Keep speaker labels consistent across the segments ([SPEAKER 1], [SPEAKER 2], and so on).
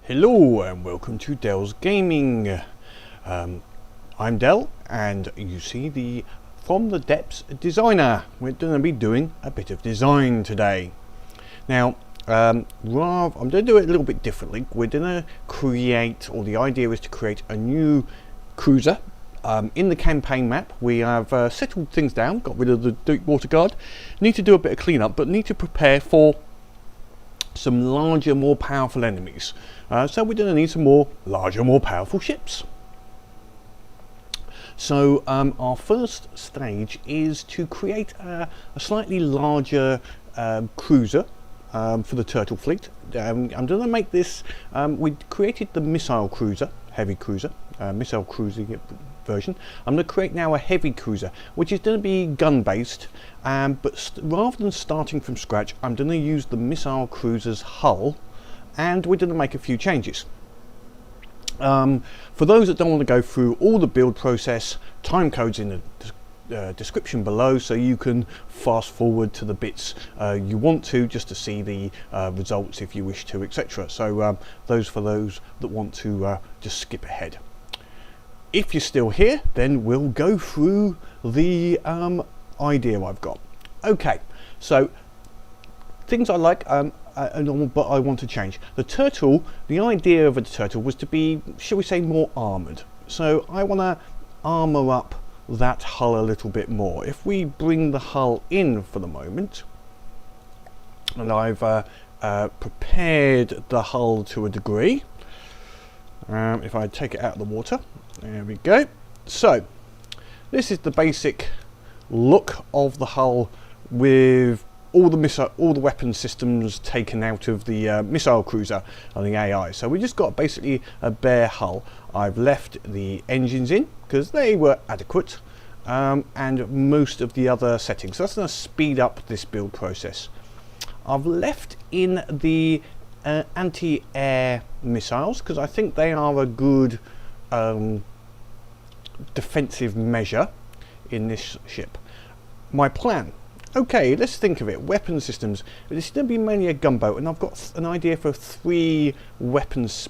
[SPEAKER 1] Hello and welcome to Dell's Gaming. I'm Dell and you see the From the Depths designer. We're going to be doing a bit of design today. Now I'm going to do it a little bit differently. We're going to create, or the idea is to create a new cruiser. In the campaign map we have settled things down, got rid of the deep water guard, need to do a bit of cleanup, but need to prepare for some larger, more powerful enemies. So we're going to need some more larger, more powerful ships. So our first stage is to create a slightly larger cruiser for the turtle fleet. I'm going to make this, we created the missile cruiser, heavy cruiser, missile cruising version. I'm going to create now a heavy cruiser, which is going to be gun based, but rather than starting from scratch, I'm going to use the missile cruiser's hull, and we're going to make a few changes. For those that don't want to go through all the build process, time codes in the description below, so you can fast forward to the bits you want to, just to see the results if you wish to, etc. So those that want to just skip ahead. If you're still here, then we'll go through the idea I've got. Okay, so things I like, but I want to change. The turtle, the idea of a turtle was to be, shall we say, more armoured. So I want to armour up that hull a little bit more. If we bring the hull in for the moment, and I've prepared the hull to a degree. If I take it out of the water, there we go. So this is the basic look of the hull, with all the weapon systems taken out of the missile cruiser and the AI. So we just got basically a bare hull. I've left the engines in because they were adequate, and most of the other settings. So that's going to speed up this build process. I've left in the anti-air missiles because I think they are a good defensive measure in this ship. My plan. Okay, let's think of it. Weapon systems. It's going to be mainly a gunboat, and I've got an idea for 3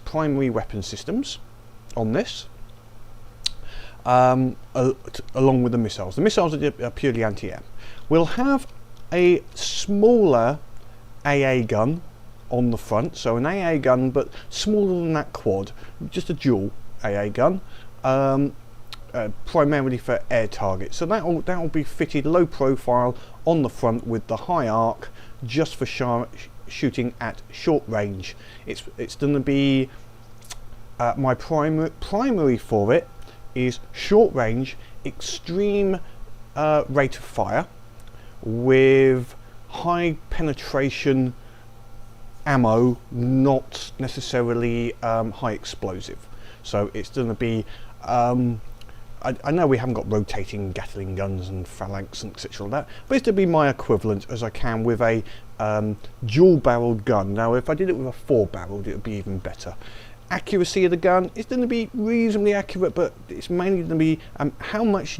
[SPEAKER 1] primary weapon systems on this, along with the missiles. The missiles are purely anti-air. We'll have a smaller AA gun on the front, so an AA gun but smaller than that quad, just a dual AA gun, primarily for air targets. So that will be fitted low profile on the front with the high arc, just for shooting at short range. It's going to be my primary for it is short range, extreme rate of fire with high penetration ammo, not necessarily high explosive. So it's going to be I know we haven't got rotating Gatling guns and phalanx and etc like that, but it's to be my equivalent as I can with a dual barreled gun. Now if I did it with a 4-barreled, it would be even better. Accuracy of the gun is going to be reasonably accurate, but it's mainly going to be how much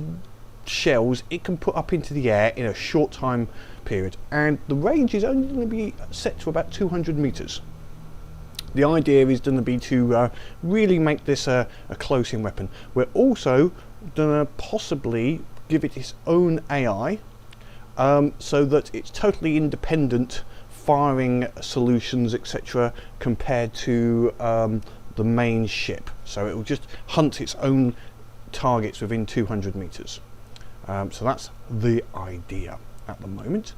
[SPEAKER 1] shells it can put up into the air in a short time period, and the range is only going to be set to about 200 meters. The idea is going to be to really make this a close-in weapon. We're also going to possibly give it its own AI, so that it's totally independent firing solutions, etc., compared to the main ship. So it will just hunt its own targets within 200 meters. So that's the idea at the moment.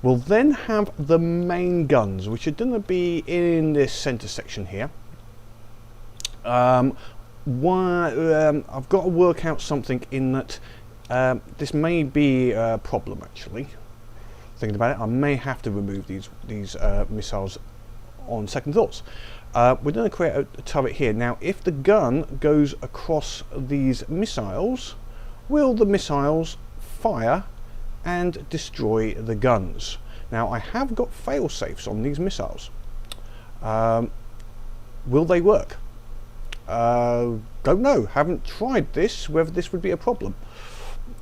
[SPEAKER 1] We'll then have the main guns, which are going to be in this center section here. I've got to work out something in that this may be a problem actually. Thinking about it, I may have to remove these missiles on second thoughts. We're going to create a turret here. Now if the gun goes across these missiles, will the missiles fire and destroy the guns? Now I have got fail-safes on these missiles. Will they work? Don't know, haven't tried this, whether this would be a problem.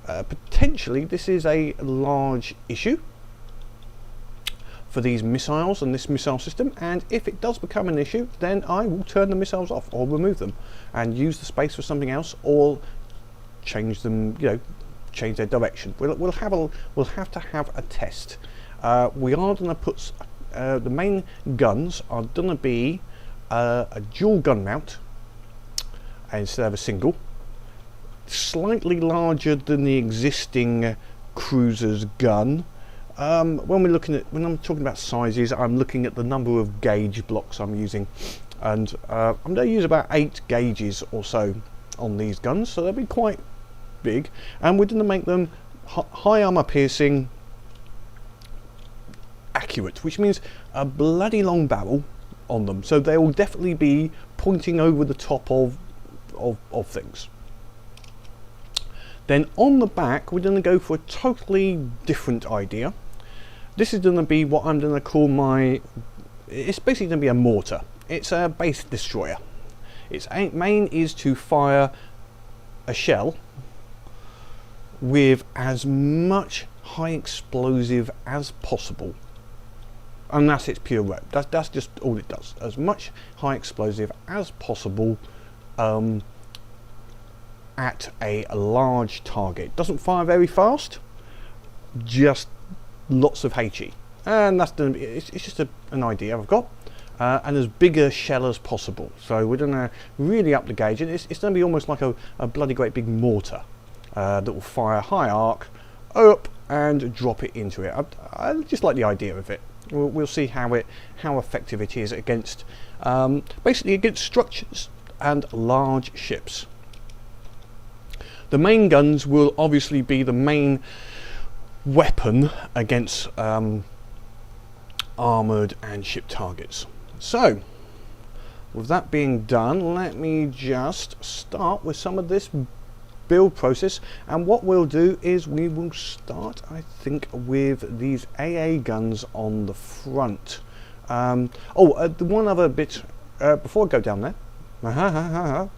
[SPEAKER 1] Potentially this is a large issue. for these missiles and this missile system, and if it does become an issue, then I will turn the missiles off or remove them and use the space for something else, or change them, change their direction. We'll have to have a test. We are going to put the main guns are going to be a dual gun mount instead of a single, slightly larger than the existing cruiser's gun. When I'm talking about sizes, I'm looking at the number of gauge blocks I'm using, and I'm going to use about 8 gauges or so on these guns, so they'll be quite big, and we're going to make them high armor piercing accurate, which means a bloody long barrel on them, so they will definitely be pointing over the top of things. Then on the back, we're going to go for a totally different idea. This is going to be what I'm going to call it's basically going to be a mortar. It's a base destroyer. Its main is to fire a shell with as much high explosive as possible. And that's its pure rope. That's just all it does. As much high explosive as possible at a large target. Doesn't fire very fast, just lots of HE, and that's gonna be, it's just an idea I've got, and as big a shell as possible. So we're gonna really up the gauge, and it's gonna be almost like a bloody great big mortar that will fire high arc up and drop it into it. I just like the idea of it. We'll see how effective it is against basically against structures and large ships. The main guns will obviously be the main weapon against armoured and ship targets. So, with that being done, let me just start with some of this build process, and what we'll do is we will start, I think, with these AA guns on the front. The one other bit before I go down there,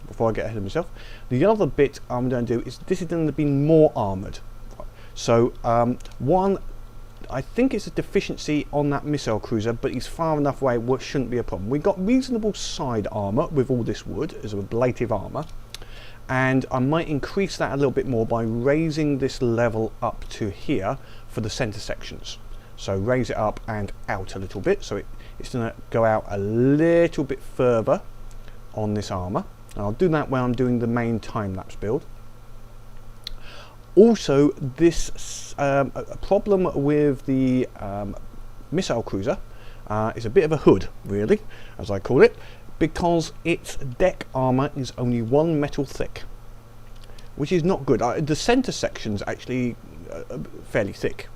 [SPEAKER 1] before I get ahead of myself, the other bit I'm going to do is this is going to be more armoured. So one, I think it's a deficiency on that missile cruiser, but he's far enough away it shouldn't be a problem. We've got reasonable side armour with all this wood as ablative armour, and I might increase that a little bit more by raising this level up to here for the centre sections. So raise it up and out a little bit, so it's going to go out a little bit further on this armour. And I'll do that when I'm doing the main time-lapse build. Also, this a problem with the missile cruiser is a bit of a hood, really, as I call it, because its deck armour is only 1 metal thick, which is not good. The centre section's actually fairly thick,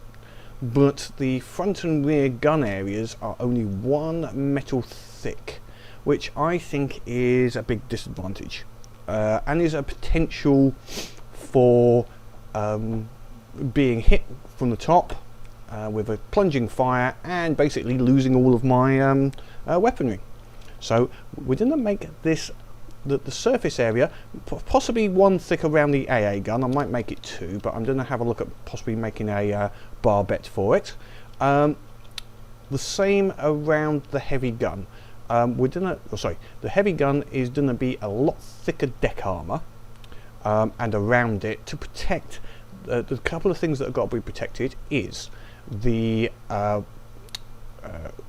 [SPEAKER 1] but the front and rear gun areas are only 1 metal thick, which I think is a big disadvantage, and is a potential for being hit from the top with a plunging fire and basically losing all of my weaponry. So we're going to make this the surface area possibly 1 thick around the AA gun. I might make it 2, but I'm going to have a look at possibly making a barbette for it. The same around the heavy gun. The heavy gun is going to be a lot thicker deck armour, and around it to protect the couple of things that have got to be protected is the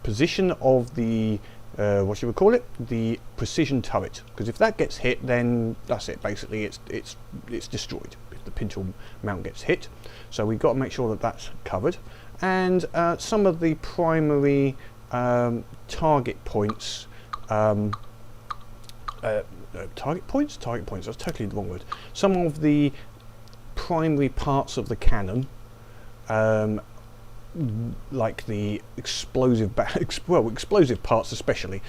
[SPEAKER 1] position of the what should we call it? The precision turret, because if that gets hit, then that's it. Basically, it's destroyed if the pintle mount gets hit. So we've got to make sure that that's covered, and some of the primary target points. Target points. That's totally the wrong word. Some of the primary parts of the cannon, like the explosive parts especially,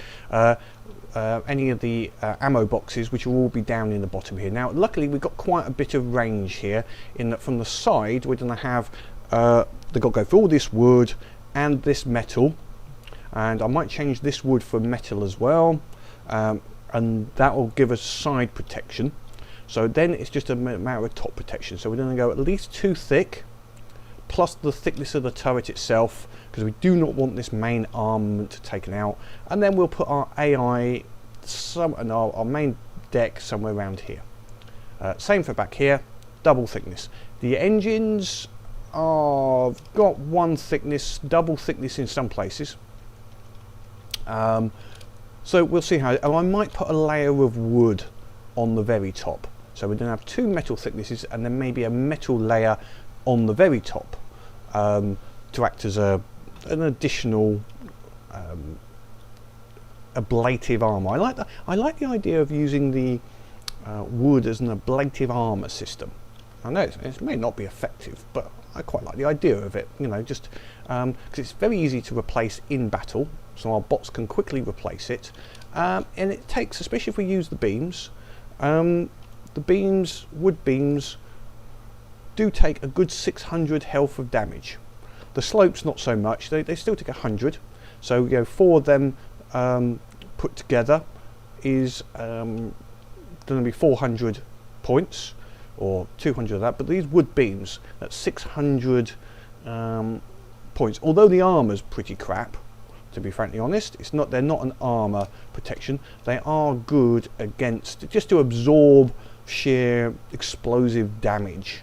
[SPEAKER 1] any of the ammo boxes, which will all be down in the bottom here. Now luckily we've got quite a bit of range here, in that from the side we're going to have they've got to go for all this wood and this metal, and I might change this wood for metal as well, and that will give us side protection. So then it's just a matter of top protection, so we're going to go at least 2 thick, plus the thickness of the turret itself, because we do not want this main armament taken out. And then we'll put our AI, and our main deck somewhere around here. Same for back here, double thickness. The engines are got one thickness, double thickness in some places. So we'll see how. I might put a layer of wood on the very top. So we're going to have two metal thicknesses and then maybe a metal layer on the very top to act as an additional ablative armor. I like the idea of using the wood as an ablative armor system. I know it may not be effective, but I quite like the idea of it. You know, just because it's very easy to replace in battle, so our bots can quickly replace it, and it takes, especially if we use the beams. The beams, wood beams, do take a good 600 health of damage. The slopes not so much. They still take 100. So you know, 4 of them put together is going to be 400 points, or 200 of that. But these wood beams, that's 600 points. Although the armor's pretty crap, to be frankly honest, they're not an armor protection. They are good against, just to absorb sheer explosive damage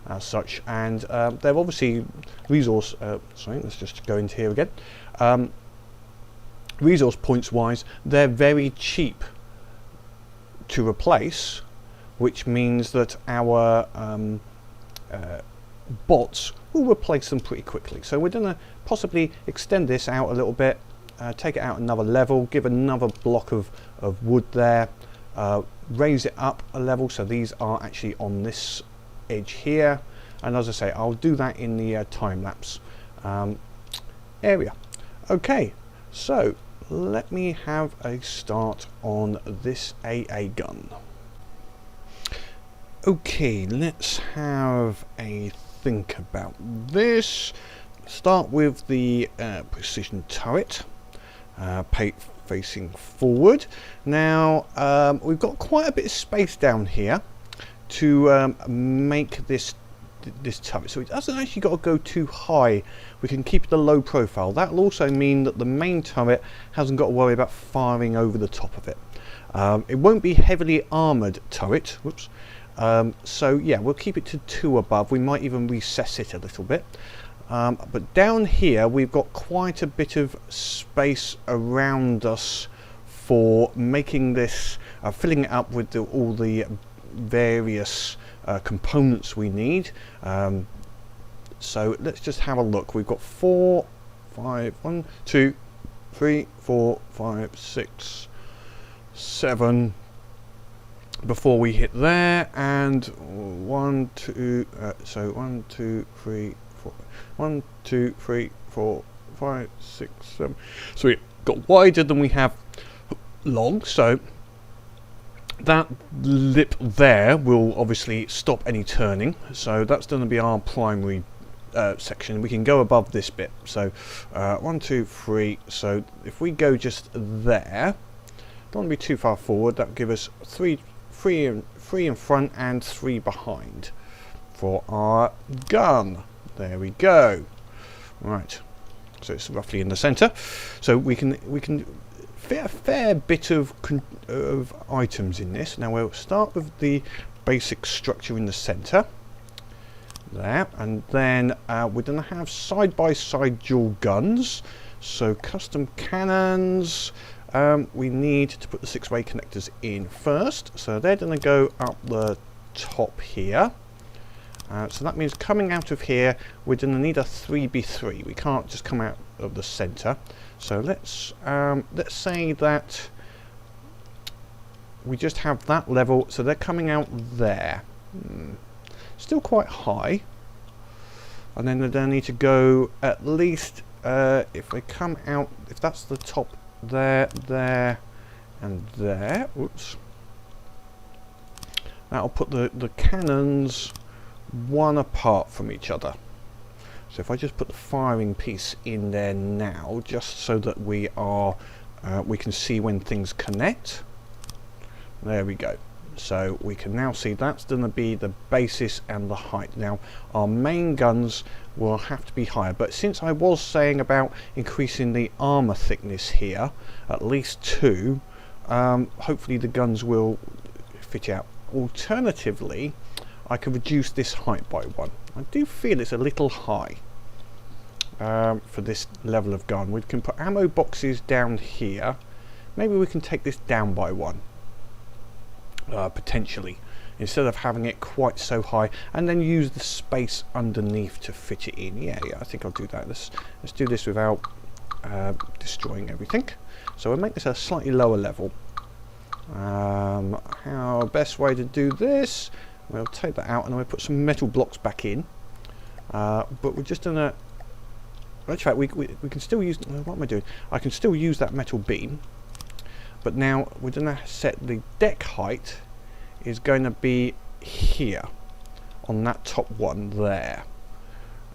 [SPEAKER 1] as such, and they're obviously resource sorry, let's just go into here again. Resource points wise, they're very cheap to replace, which means that our bots will replace them pretty quickly. So we're going to possibly extend this out a little bit, take it out another level, give another block of wood there, raise it up a level, so these are actually on this edge here, and as I say, I'll do that in the time-lapse area. Okay, so let me have a start on this AA gun. Okay, let's have a think about this. Start with the precision turret, facing forward. Now we've got quite a bit of space down here to make this turret, so it doesn't actually got to go too high. We can keep it a low profile. That'll also mean that the main turret hasn't got to worry about firing over the top of it. It won't be heavily armored turret. Whoops. So yeah, we'll keep it to 2 above. We might even recess it a little bit. But down here we've got quite a bit of space around us for making this, filling it up with all the various components we need. So let's just have a look. We've got 4, 5, 1, 2, 3, 4, 5, 6, 7 before we hit there, and 1, 2, so 1, 2, 3, 4, 1, 2, 3, 4, 5, 6, 7. So we got wider than we have long, so that lip there will obviously stop any turning, so that's going to be our primary section. We can go above this bit, so 1, 2, 3. So if we go just there, don't want to be too far forward. That will give us 3 in front and 3 behind for our gun. There we go. Right, so it's roughly in the center, so we can fit a fair bit of items in this. Now we'll start with the basic structure in the center there, and then we're going to have side-by-side dual guns, so custom cannons. We need to put the 6-way connectors in first, so they're going to go up the top here. So that means coming out of here, we're going to need a 3x3. We can't just come out of the center. So let's say that we just have that level, so they're coming out there. Still quite high. And then they're going to need to go at least, if they come out, if that's the top there, there, and there. Oops. That'll put the cannons 1 apart from each other. So if I just put the firing piece in there now, just so that we can see when things connect. There we go. So we can now see that's going to be the basis and the height. Now our main guns will have to be higher, but since I was saying about increasing the armor thickness here, at least 2, hopefully the guns will fit out. Alternatively, I can reduce this height by 1. I do feel it's a little high for this level of gun. We can put ammo boxes down here. Maybe we can take this down by 1. Potentially, instead of having it quite so high, and then use the space underneath to fit it in. Yeah, I think I'll do that. Let's do this without destroying everything. So we'll make this a slightly lower level. How best way to do this? We'll take that out and we'll put some metal blocks back in. But we're just gonna. In fact, we can still use. What am I doing? I can still use that metal beam. But now we're going to set the deck height is going to be here on that top one there.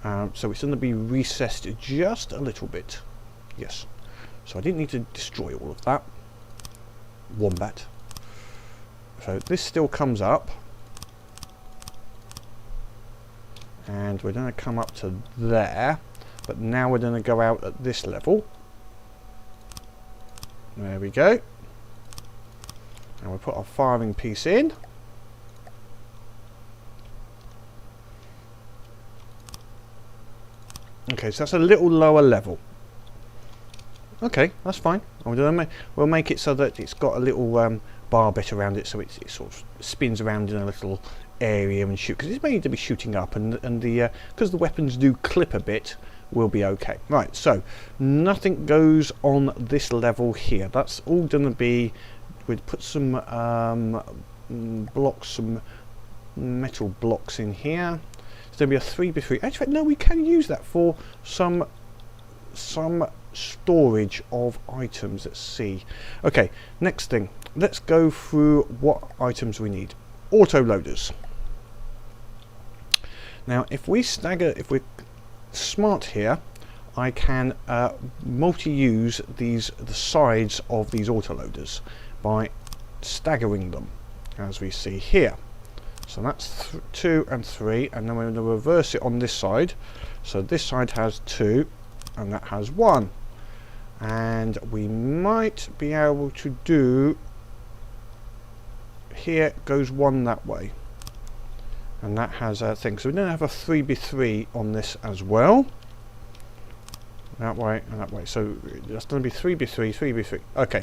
[SPEAKER 1] So it's going to be recessed just a little bit. Yes. So I didn't need to destroy all of that. Wombat. So this still comes up. And we're going to come up to there. But now we're going to go out at this level. There we go. And we'll put our firing piece in. Okay, so that's a little lower level. Okay, that's fine. We'll make it so that it's got a little bar bit around it, so it sort of spins around in a little area and shoot. Because it's made to be shooting up, and the because the weapons do clip a bit, we'll be okay. Right, so nothing goes on this level here. That's all going to be. We'd put some blocks, some metal blocks in here. It's going to be a 3x3. Actually, no, we can use that for some storage of items. Let's see. Okay, next thing. Let's go through what items we need. Auto loaders. Now, if we're smart here, I can multi-use the sides of these autoloaders by staggering them, as we see here. So that's 2 and 3, and then we're going to reverse it on this side. So this side has 2, and that has 1. And we might be able to do. Here goes 1 that way, and that has a thing. So we're going to have a 3x3 on this as well. That way and that way. So that's going to be 3x3, 3x3. Okay.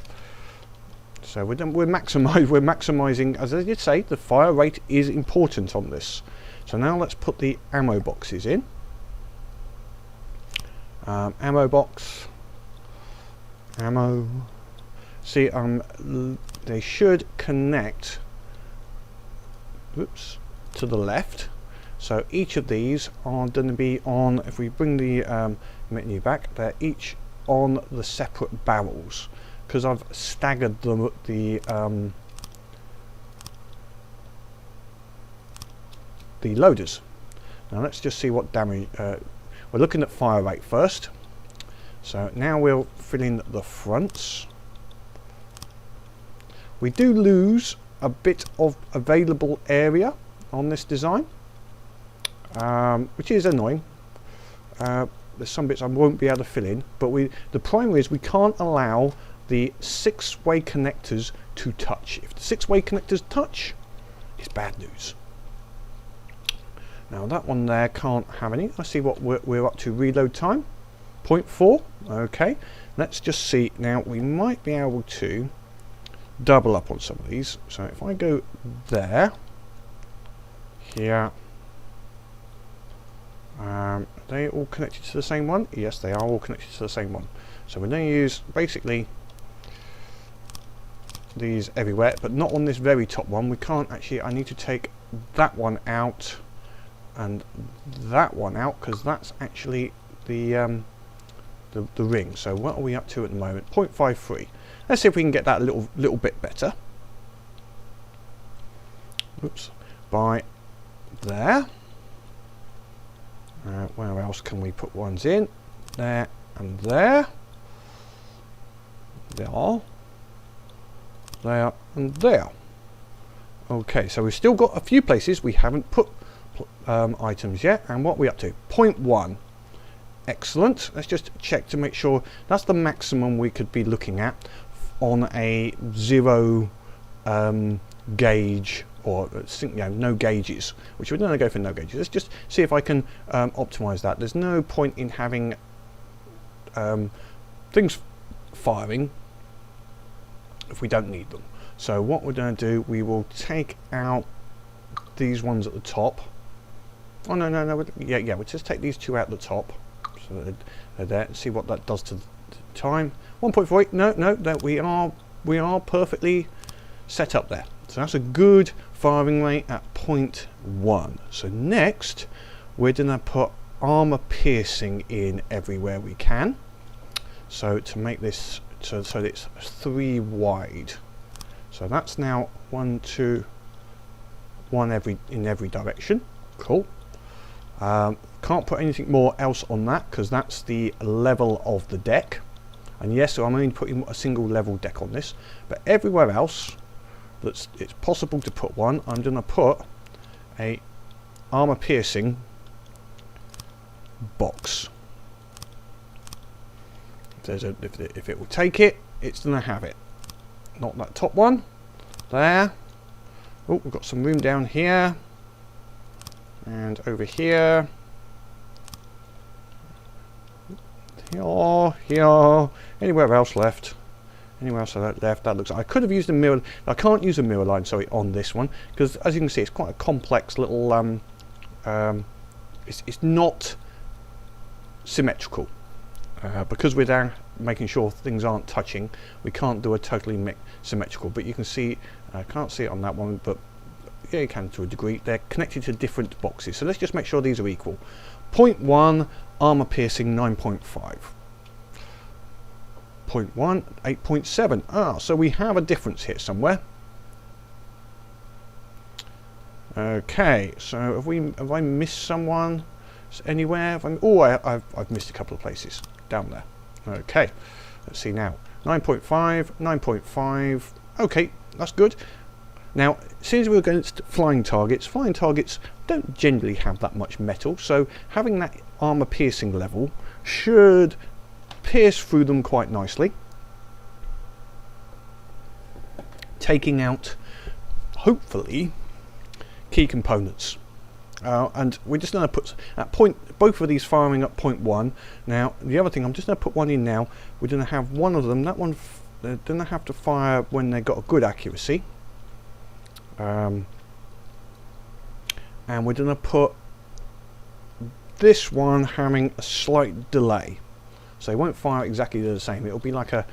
[SPEAKER 1] So we're maximising, as I did say, the fire rate is important on this. So now let's put the ammo boxes in. Ammo box. Ammo. See, they should connect. Whoops, to the left. So each of these are going to be on. If we bring the menu back, they're each on the separate barrels. Because I've staggered them the loaders. Now let's just see what damage. We're looking at fire rate first. So now we'll fill in the fronts. We do lose a bit of available area on this design, which is annoying. There's some bits I won't be able to fill in, but the primary is we can't allow the 6-way connectors to touch. If the 6-way connectors touch, it's bad news. Now that one there can't have any. Let's see what we're up to. Reload time 0.4. Okay, let's just see. Now we might be able to double up on some of these. So if I go there, here, are they all connected to the same one? Yes, they are all connected to the same one. So we're going to use basically these everywhere, but not on this very top one. We can't actually. I need to take that one out and that one out, because that's actually the ring. So what are we up to at the moment? 0.53. Let's see if we can get that a little bit better. Oops. By there. Where else can we put ones in? There and there. There and there. Okay, so we've still got a few places we haven't put items yet. And what are we up to? 0.1. Excellent. Let's just check to make sure that's the maximum we could be looking at on a 0 gauge, or no gauges, which we're going to go for no gauges. Let's just see if I can optimize that. There's no point in having things firing if we don't need them. So what we're going to do, we will take out these ones at the top. Oh no, yeah, we'll just take these two out the top, so they're there. See what that does to the time. 1.48. No, we are perfectly set up there. So that's a good firing rate at 0.1. So next, we're going to put armor piercing in everywhere we can. So to make this so it's 3 wide. So that's now 1, 2, 1 in every direction. Cool. Can't put anything more else on that because that's the level of the deck. And yes, so I'm only putting a single level deck on this, but everywhere else it's possible to put one, I'm going to put a armor piercing box. If it will take it, it's going to have it. Not that top one. There. Oh, we've got some room down here. And over here. Here. Anywhere else left. Anywhere else left. That looks. I could have used a mirror. I can't use a mirror line, sorry, on this one because, as you can see, it's quite a complex little. It's not symmetrical because we're down making sure things aren't touching. We can't do a totally symmetrical. But you can see. I can't see it on that one, but yeah, you can to a degree. They're connected to different boxes. So let's just make sure these are equal. 0.1 armor piercing 9.5. 0.1 8.7. Ah, so we have a difference here somewhere. Okay, so have I missed someone anywhere? I've missed a couple of places down there. Okay, let's see now. 9.5, 9.5. Okay, that's good. Now, since we're against flying targets don't generally have that much metal, so having that armor piercing level should pierce through them quite nicely, taking out, hopefully, key components. And we're just going to put at both of these firing up 0.1. Now, the other thing, I'm just going to put one in now. We're going to have one of them. That one, they're going to have to fire when they've got a good accuracy. And we're going to put this one having a slight delay, so they won't fire exactly the same. It'll be like a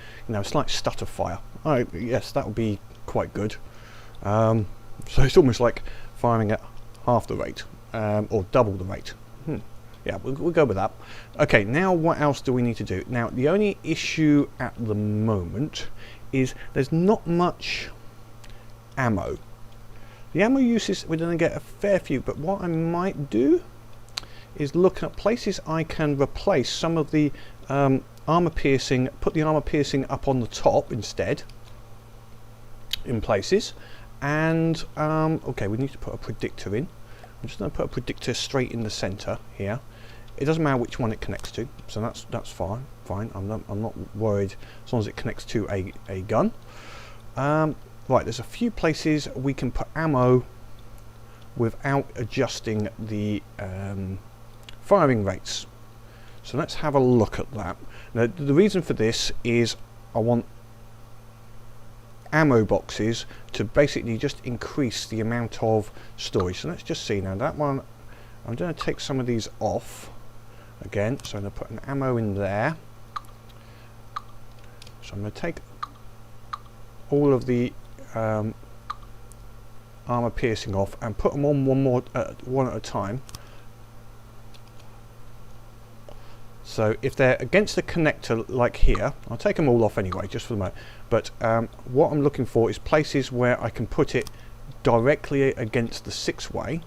[SPEAKER 1] slight stutter fire. Oh yes, that would be quite good. So it's almost like firing at half the rate or double the rate. Yeah, we'll go with that. Okay, now what else do we need to do? Now the only issue at the moment is there's not much ammo. The ammo uses, we're going to get a fair few, but what I might do is look at places I can replace some of the armor piercing, put the armor piercing up on the top instead, in places. And, okay, we need to put a predictor in. I'm just going to put a predictor straight in the center here. It doesn't matter which one it connects to, so that's fine. I'm not worried as long as it connects to a gun. Right, there's a few places we can put ammo without adjusting the firing rates. So let's have a look at that. Now, the reason for this is I want ammo boxes to basically just increase the amount of storage. So let's just see now. That one, I'm going to take some of these off again. So I'm going to put an ammo in there. So I'm going to take all of the armor piercing off and put them on one at a time. So if they're against the connector like here, I'll take them all off anyway just for the moment, but what I'm looking for is places where I can put it directly against the 6-way.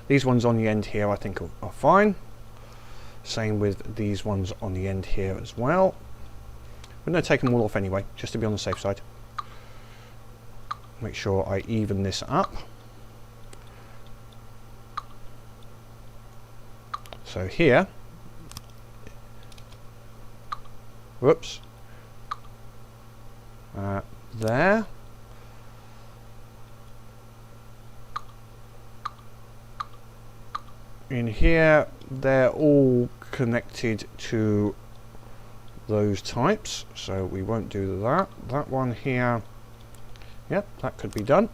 [SPEAKER 1] These ones on the end here I think are fine. Same with these ones on the end here as well. We're going to take them all off anyway, just to be on the safe side. make sure I even this up. So here, whoops, there, in here, they're all connected to those types, so we won't do that. That one here, yep, that could be done.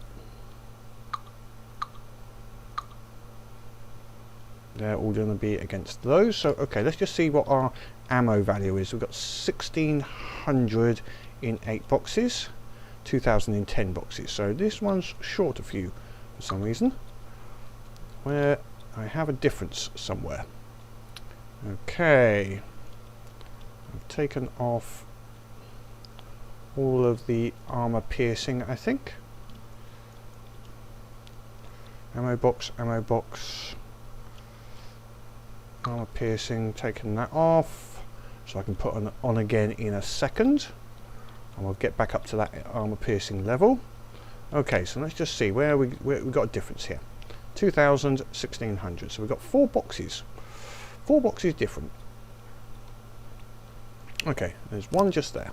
[SPEAKER 1] They're all going to be against those. So okay, let's just see what our ammo value is. We've got 1600 in 8 boxes, 2000 in 10 boxes. So this one's short a few for some reason, where I have a difference somewhere. Okay, I've taken off all of the armor piercing, I think. Ammo box, armor piercing, taking that off, so I can put on again in a second, and we'll get back up to that armor piercing level. Okay, so let's just see where we've got a difference here. 2000, 1600. So we've got 4 boxes. 4 boxes different. Okay, there's one just there.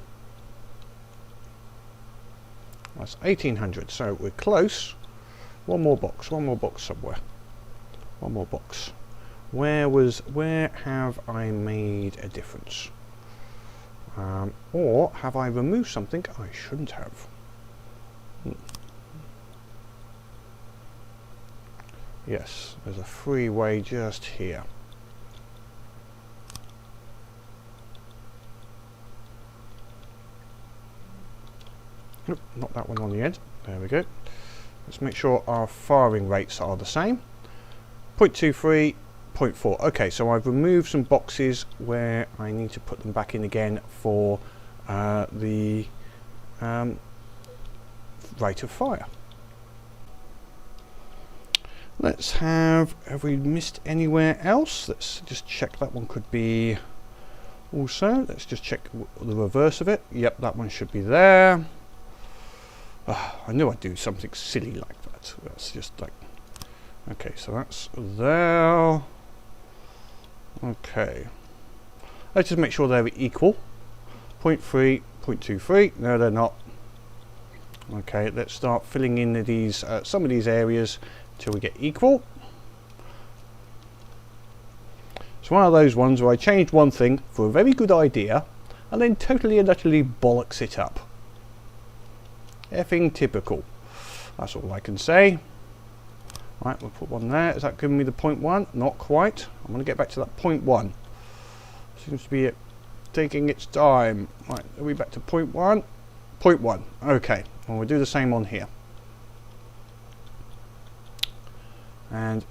[SPEAKER 1] That's 1800. So we're close. One more box somewhere. One more box. Where have I made a difference? Or have I removed something I shouldn't have? Yes, there's a freeway just here. Nope, not that one on the end. There we go. Let's make sure our firing rates are the same. 0.23, 0.4. Okay, so I've removed some boxes where I need to put them back in again for the rate of fire. Let's have we missed anywhere else? Let's just check. That one could be also. Let's just check the reverse of it. Yep, that one should be there. I knew I'd do something silly like that. That's just like, okay, so that's there. Okay, let's just make sure they're equal. 0.3, 0.23. No, they're not. Okay, let's start filling in these some of these areas till we get equal. It's one of those ones where I changed one thing for a very good idea and then totally and utterly bollocks it up. Effing typical. That's all I can say. Right, we'll put one there. Is that giving me the 0.1? Not quite. I'm going to get back to that 0.1. Seems to be taking its time. Right, are we back to 0.1? 0.1. Okay, well, we'll do the same on here. And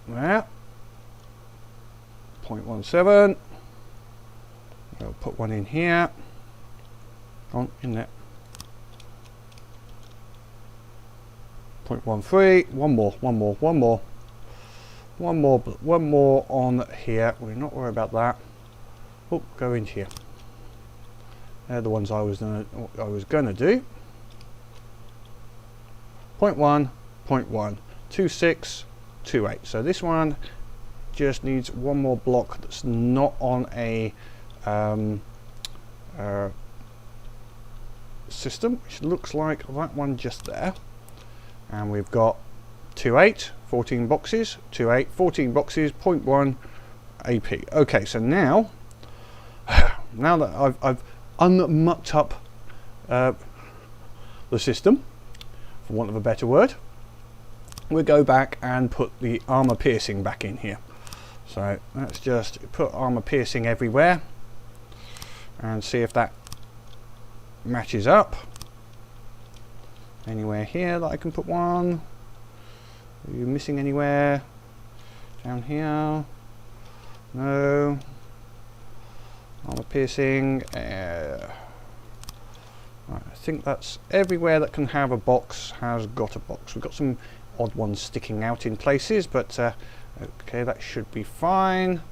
[SPEAKER 1] there, 0.17. We'll put one in here. On in there. 0.13. One more on here. We're not worried about that. Oh, go in here. They're the ones I was gonna do. 0.1, 0.1. 26, 28. So this one just needs one more block that's not on a system, which looks like that one just there. And we've got 2.8, 14 boxes, 2.8, 14 boxes, 0.1 AP. Okay, so now that I've unmucked up the system, for want of a better word, we'll go back and put the armor piercing back in here. So let's just put armor piercing everywhere and see if that matches up. Anywhere here that I can put one? Are you missing anywhere? Down here? No. Armor piercing. Right, I think that's everywhere that can have a box has got a box. We've got some odd ones sticking out in places, but okay, that should be fine.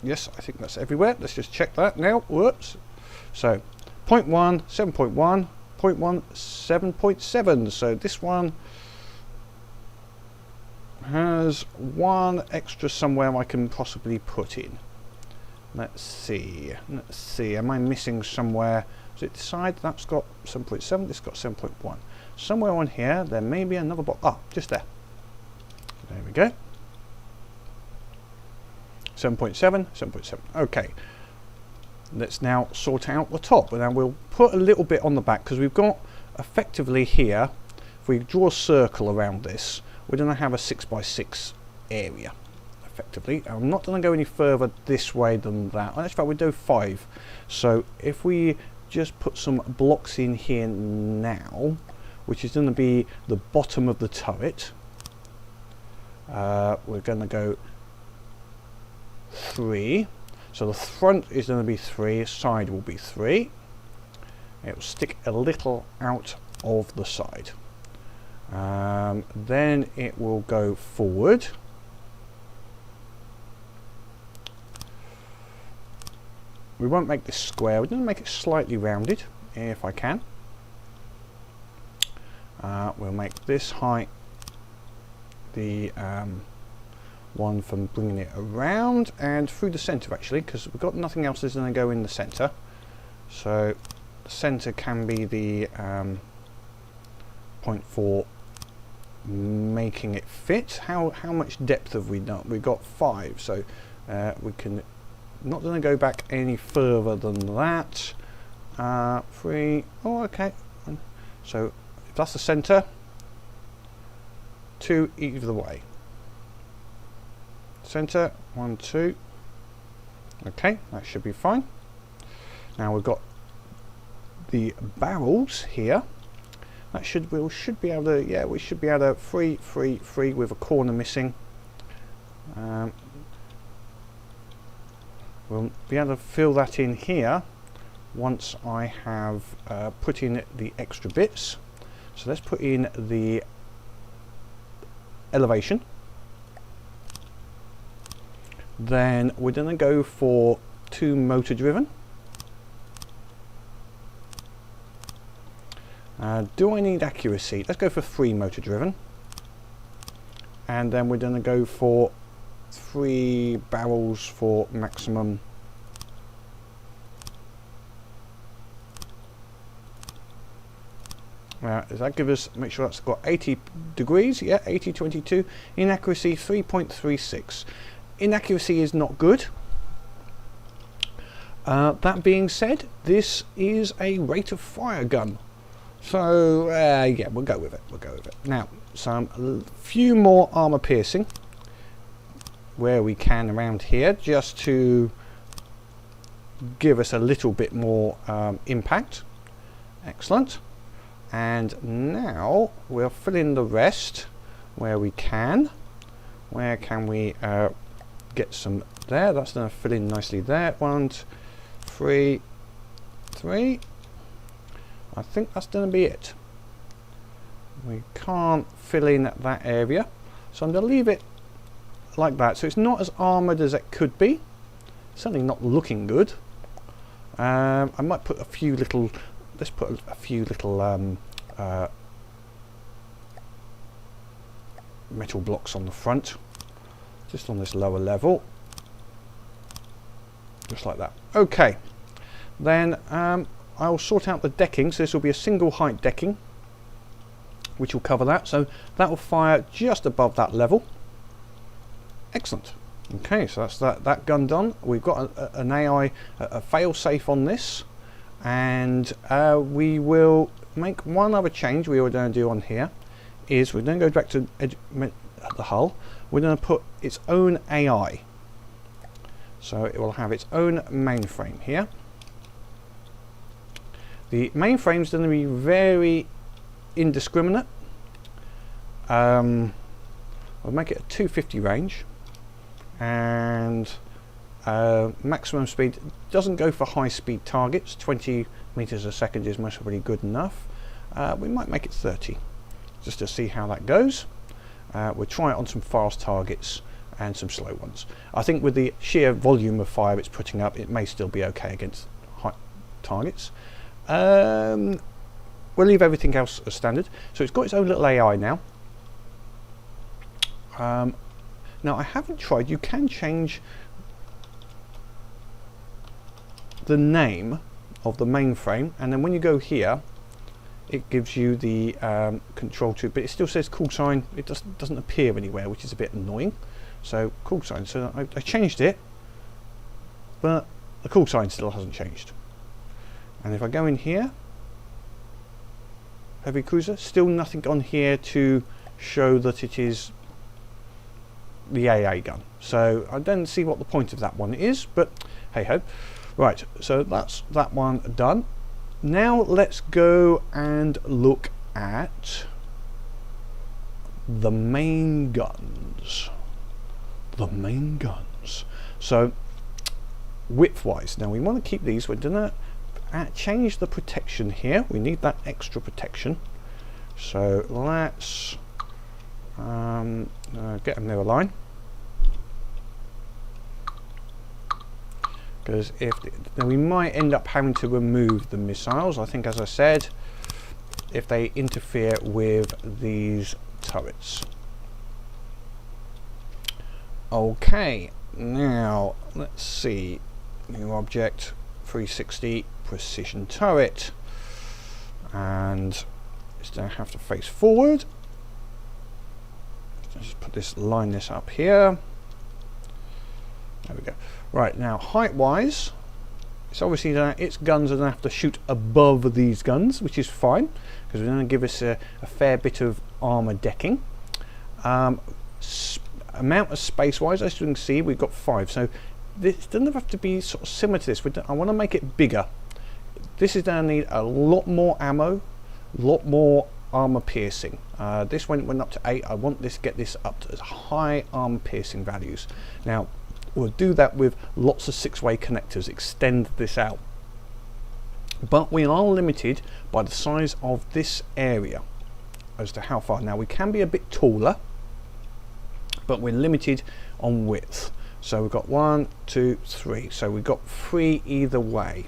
[SPEAKER 1] Yes, I think that's everywhere. Let's just check that now. Whoops. So 0.1, 7.1, 6.1, 7.7. So this one has one extra somewhere I can possibly put in. Let's see. Am I missing somewhere? Is it this side? That's got 7.7. This got 7.1. Somewhere on here, there may be another box. Ah, just there. There we go. 7.7, 7.7. Okay. Let's now sort out the top. Now we'll put a little bit on the back because we've got effectively here, if we draw a circle around this, we're going to have a 6x6 area effectively. I'm not going to go any further this way than that. In fact, we'll do 5. So if we just put some blocks in here now, which is going to be the bottom of the turret, we're going to go 3. So the front is going to be 3, side will be 3. It will stick a little out of the side. Then it will go forward. We won't make this square, we're going to make it slightly rounded if I can. We'll make this height the one from bringing it around and through the centre actually, because we've got nothing else that's going to go in the centre. So the centre can be the 0.4, making it fit. How much depth have we done? We've got 5, so we can not going to go back any further than that. 3. Oh, okay. So if that's the centre, 2 either way. Centre, 1, 2. Okay, that should be fine. Now we've got the barrels here. That we should be able to, yeah, we should be able to 3, 3, 3 with a corner missing. We'll be able to fill that in here once I have put in the extra bits. So let's put in the elevation. Then we're going to go for 2 motor driven. Do I need accuracy? Let's go for 3 motor driven. And then we're going to go for 3 barrels for maximum. Now, does that give us, make sure that's got 80 degrees? Yeah, 80, 22. Inaccuracy 3.36. Inaccuracy is not good. That being said, this is a rate of fire gun. So, yeah, we'll go with it. We'll go with it. Now, a few more armor piercing where we can around here, just to give us a little bit more impact. Excellent. And now we'll fill in the rest where we can. Where can we get some there? That's going to fill in nicely there. 1, 3, 3. I think that's going to be it. We can't fill in that area, so I'm going to leave it like that. So it's not as armoured as it could be. Certainly not looking good. I might put a few little. Let's put a few little metal blocks on the front, just on this lower level, just like that. Okay, then I'll sort out the decking. So this will be a single height decking, which will cover that. So that will fire just above that level. Excellent. Okay, so that's that gun done. We've got an AI, a fail safe on this, and we will make one other change we were going to do on here. Is we're going to go back to the hull. We're going to put its own AI. So it will have its own mainframe here. The mainframe is going to be very indiscriminate. I'll make it a 250 range, and maximum speed doesn't go for high speed targets. 20 meters a second is most probably good enough. We might make it 30 just to see how that goes. We'll try it on some fast targets and some slow ones. I think with the sheer volume of fire it's putting up, it may still be okay against high targets. We'll we'll leave everything else as standard. So it's got its own little AI now. Now I haven't tried, you can change the name of the mainframe, and then when you go here it gives you the control to, but it still says call sign. It doesn't appear anywhere, which is a bit annoying. So call sign, so I changed it, but the call sign still hasn't changed. And if I go in here, heavy cruiser, still nothing on here to show that it is the AA gun. So I don't see what the point of that one is, but hey ho. Right, so that's that one done. Now let's go and look at the main guns. The main guns. So width-wise, now we want to keep these. We're gonna change the protection here. We need that extra protection. So let's get a mirror line. Because then we might end up having to remove the missiles. I think, as I said, if they interfere with these turrets. Okay, now let's see. New object, 360 precision turret, and it's going to have to face forward. Let's just put this, line this up here. There we go. Right, now height wise, it's obviously its guns are going to have to shoot above these guns, which is fine because we're going to give us a fair bit of armor decking. Amount of space wise, as you can see, we've got 5, so this doesn't have to be sort of similar to this. I want to make it bigger. This is going to need a lot more ammo, a lot more armor piercing. This went up to 8. I want this, get this up to high armor piercing values. Now we'll do that with lots of 6-way connectors, extend this out. But we are limited by the size of this area as to how far. Now we can be a bit taller, but we're limited on width. So we've got 1, 2, 3. So we've got 3 either way.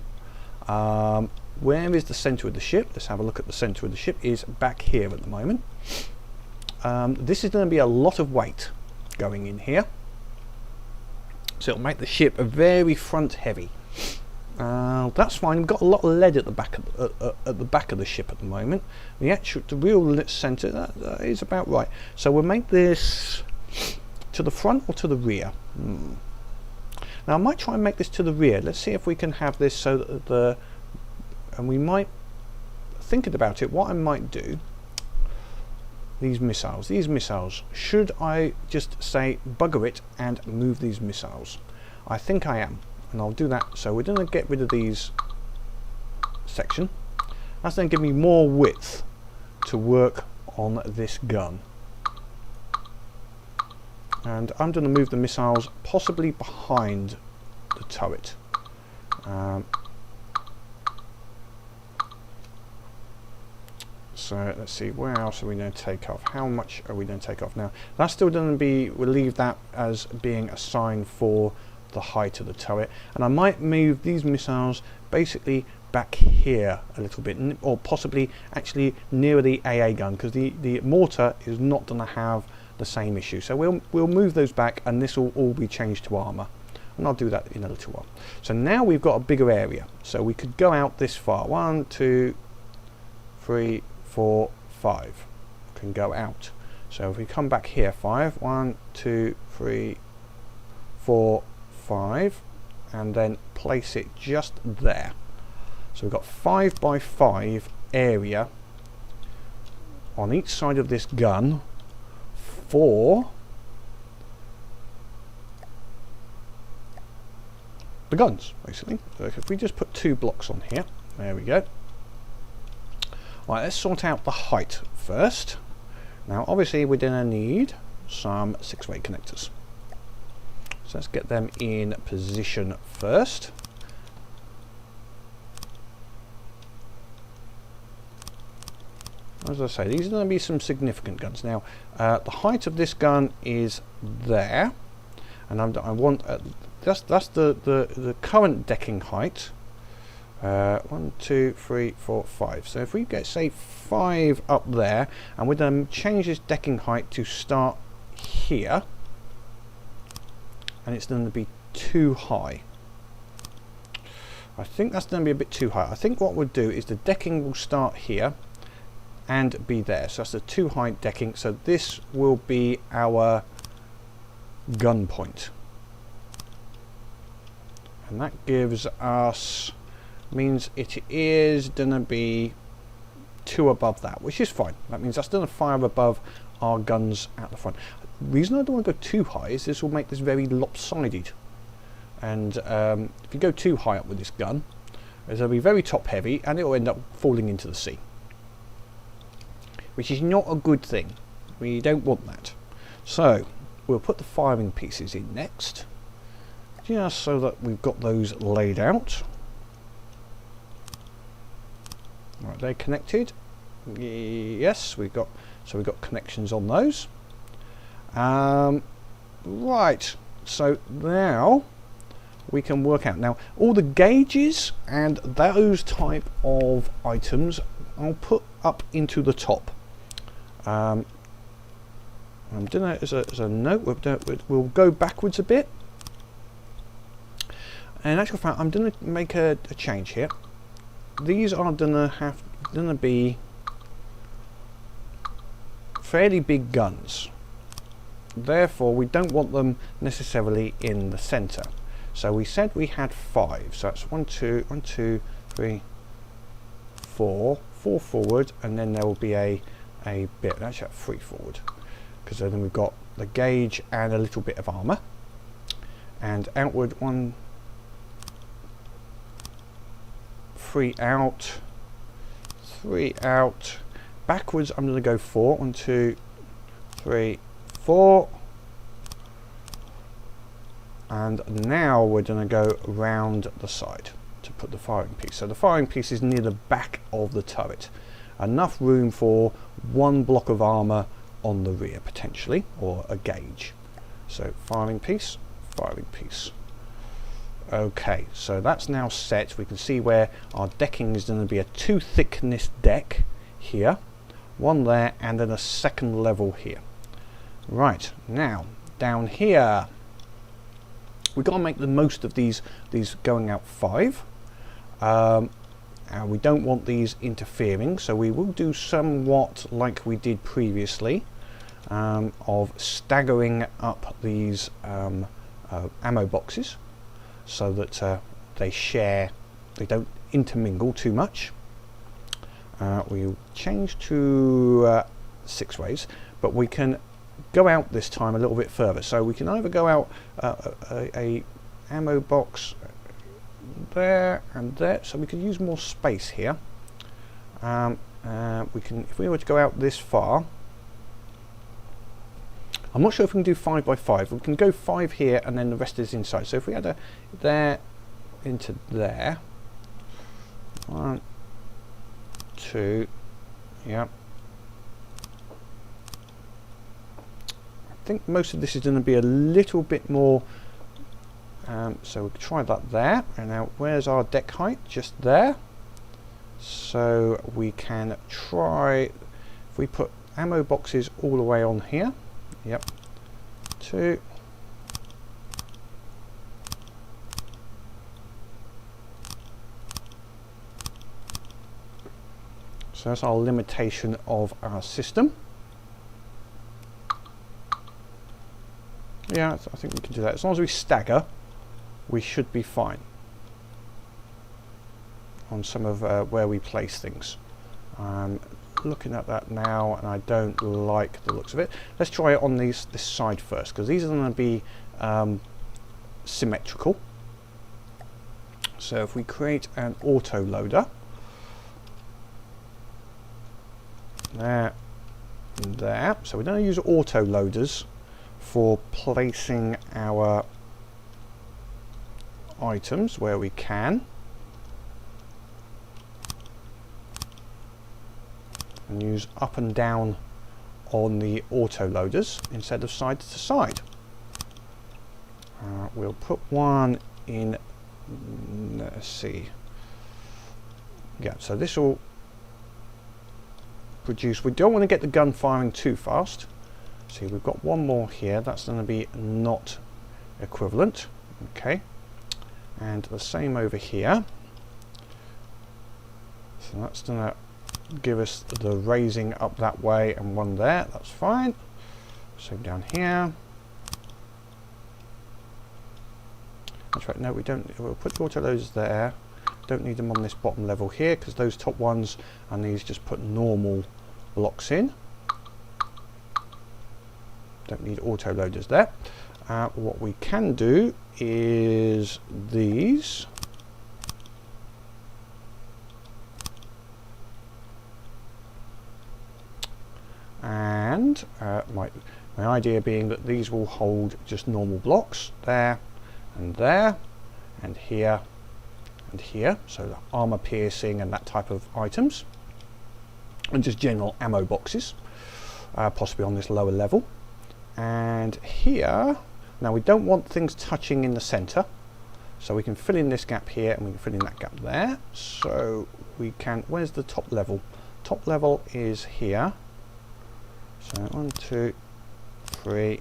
[SPEAKER 1] Where is the center of the ship? Let's have a look at the center of the ship. Is back here at the moment. This is going to be a lot of weight going in here. So it'll make the ship very front heavy. That's fine. We've got a lot of lead at the back of the ship at the moment. The real center that is about right. So we'll make this to the front or to the rear. Now I might try and make this to the rear. Let's see if we can have this so that and we might, thinking about it, what I might do, these missiles, should I just say bugger it and move these missiles? I think I am, and I'll do that. So we're going to get rid of these section. That's going to give me more width to work on this gun. And I'm going to move the missiles possibly behind the turret. So let's see, where else are we going to take off? How much are we going to take off? Now that's still going to be, we'll leave that as being a sign for the height of the turret. And I might move these missiles basically back here a little bit, or possibly actually nearer the AA gun, because the mortar is not going to have the same issue. So we'll move those back, and this will all be changed to armor, and I'll do that in a little while. So now we've got a bigger area, so we could go out this far. 1, 2, 3, 4, 5 can go out. So if we come back here, 5, 1, 2, 3, 4, 5, and then place it just there. So we've got 5 by 5 area on each side of this gun for the guns, basically. So if we just put 2 blocks on here, there we go. Right, let's sort out the height first. Now obviously we're going to need some 6-way connectors. So let's get them in position first. As I say, these are going to be some significant guns. Now the height of this gun is there, and I want that's the current decking height. 1, 2, 3, 4, 5. So if we get, say, 5 up there, and we're going to change this decking height to start here, and it's going to be too high. I think that's going to be a bit too high. I think what we'll do is the decking will start here and be there. So that's the too high decking. So this will be our gun point. And that gives us, means it is going to be 2 above that, which is fine. That means that's going to fire above our guns at the front. The reason I don't want to go too high is this will make this very lopsided. And if you go too high up with this gun, it'll be very top heavy and it will end up falling into the sea, which is not a good thing. We don't want that. So we'll put the firing pieces in next, just so that we've got those laid out. Right, they're connected. Yes, we've got connections on those. Right, so now we can work out. Now all the gauges and those type of items I'll put up into the top. I'm doing it as a note. We'll go backwards a bit. And in actual fact, I'm going to make a change here. These are going to be fairly big guns. Therefore, we don't want them necessarily in the centre. So we said we had 5. So that's 1, 2, 3, 4 forward, and then there will be a bit. Actually, 3 forward, because then we've got the gauge and a little bit of armour. And outward, 1, 3 out, 3 out. Backwards, I'm going to go 4. 1, 2, 3, 4. And now we're going to go round the side to put the firing piece. So the firing piece is near the back of the turret. Enough room for 1 block of armour on the rear potentially, or a gauge. So firing piece, firing piece. Okay, so that's now set. We can see where our decking is going to be a 2 thickness deck here, 1 there, and then a second level here. Right, now down here we've got to make the most of these going out 5. And we don't want these interfering, so we will do somewhat like we did previously, of staggering up these ammo boxes so that they don't intermingle too much. We'll change to 6 ways, but we can go out this time a little bit further. So we can either go out a ammo box there and there, so we could use more space here. We can, if we were to go out this far, I'm not sure if we can do 5 by 5. We can go 5 here and then the rest is inside. So if we had a there into there, 1, 2, yeah. I think most of this is going to be a little bit more, so we'll try that there. And now where's our deck height? Just there. So we can try, if we put ammo boxes all the way on here, yep, 2, so that's our limitation of our system. Yeah, I think we can do that. As long as we stagger, we should be fine on some of where we place things. I'm looking at that now and I don't like the looks of it. Let's try it on this side first, because these are going to be symmetrical. So if we create an auto loader, there and there. So we're going to use auto loaders for placing our items where we can, and use up and down on the auto loaders instead of side to side. We'll put one in, let's see, Yeah, so this will produce. We don't want to get the gun firing too fast. See, we've got one more here. That's going to be not equivalent. Okay, and the same over here. So that's going to give us the raising up that way and one there. That's fine. Same down here. That's right. No, we don't. We'll put the autoloaders there. Don't need them on this bottom level here because those top ones and these just put normal blocks in. Don't need autoloaders there. What we can do is these. And my idea being that these will hold just normal blocks there and there and here and here, so the armor piercing and that type of items, and just general ammo boxes, possibly on this lower level. And here, now we don't want things touching in the center, so we can fill in this gap here and we can fill in that gap there. So we can, where's the top level? Top level is here. So 1, 2, 3,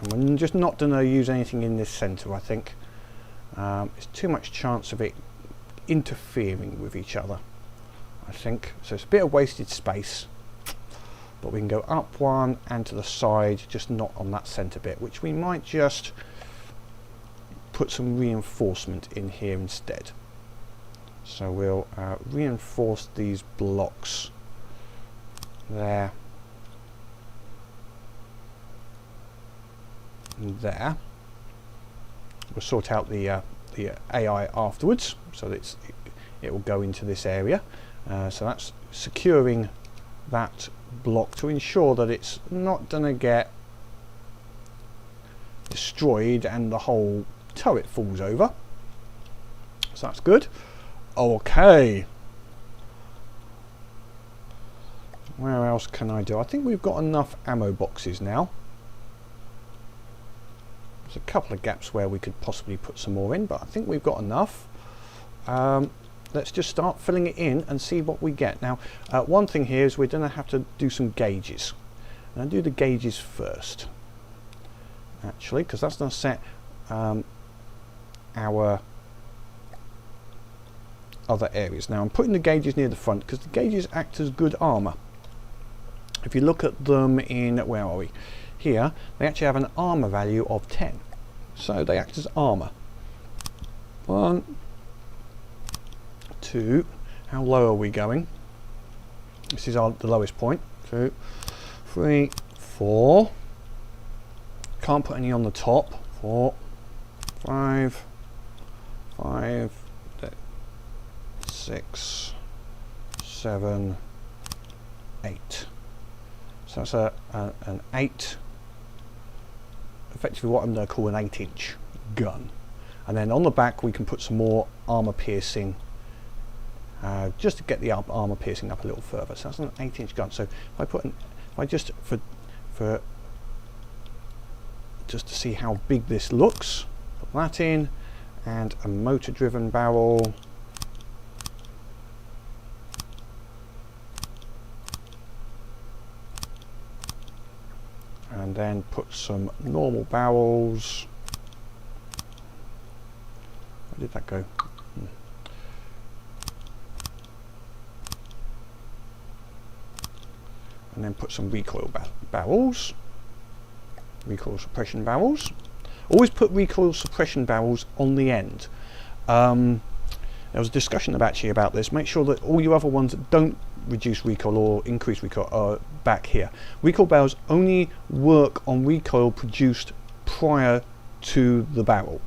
[SPEAKER 1] and we're just not going to use anything in this center, I think. It's too much chance of it interfering with each other, I think. So it's a bit of wasted space, but we can go up one and to the side, just not on that center bit, which we might just put some reinforcement in here instead. So we'll reinforce these blocks there and there. We'll sort out the AI afterwards, so that it will go into this area. So that's securing that block to ensure that it's not going to get destroyed and the whole turret falls over. So that's good. Okay. Where else can I do? I think we've got enough ammo boxes now. There's a couple of gaps where we could possibly put some more in, but I think we've got enough. Let's just start filling it in and see what we get. Now, one thing here is we're going to have to do some gauges. And I'll do the gauges first, actually, because that's going to set our other areas. Now, I'm putting the gauges near the front because the gauges act as good armor. If you look at them in, where are we? Here, they actually have an armor value of 10. So they act as armor. 1, 2, how low are we going? This is the lowest point. 2, 3, 4. Can't put any on the top. 4, 5, 6, 7, 8. So that's an 8, effectively what I'm going to call an 8-inch gun. And then on the back we can put some more armor piercing, just to get the armor piercing up a little further. So that's an 8-inch gun. So if I put just to see how big this looks, put that in, and a motor driven barrel. And then put some normal barrels. Where did that go? And then put some recoil barrels. Recoil suppression barrels. Always put recoil suppression barrels on the end. There was a discussion about this. Make sure that all your other ones that don't reduce recoil or increase recoil are back here. Recoil barrels only work on recoil produced prior to the barrel,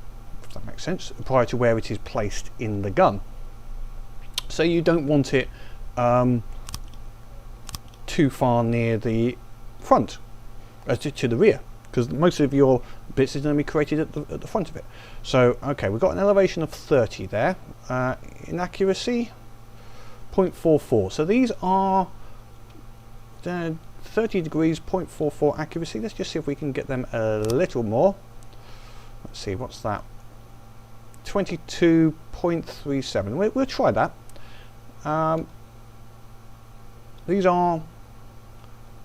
[SPEAKER 1] if that makes sense, prior to where it is placed in the gun. So you don't want it too far near the front, to the rear, because most of your bits is going to be created at the front of it. So okay, we've got an elevation of 30 there. Inaccuracy 0.44. So these are 30 degrees, 0.44 accuracy. Let's just see if we can get them a little more. Let's see, what's that? 22.37. We'll try that. These are,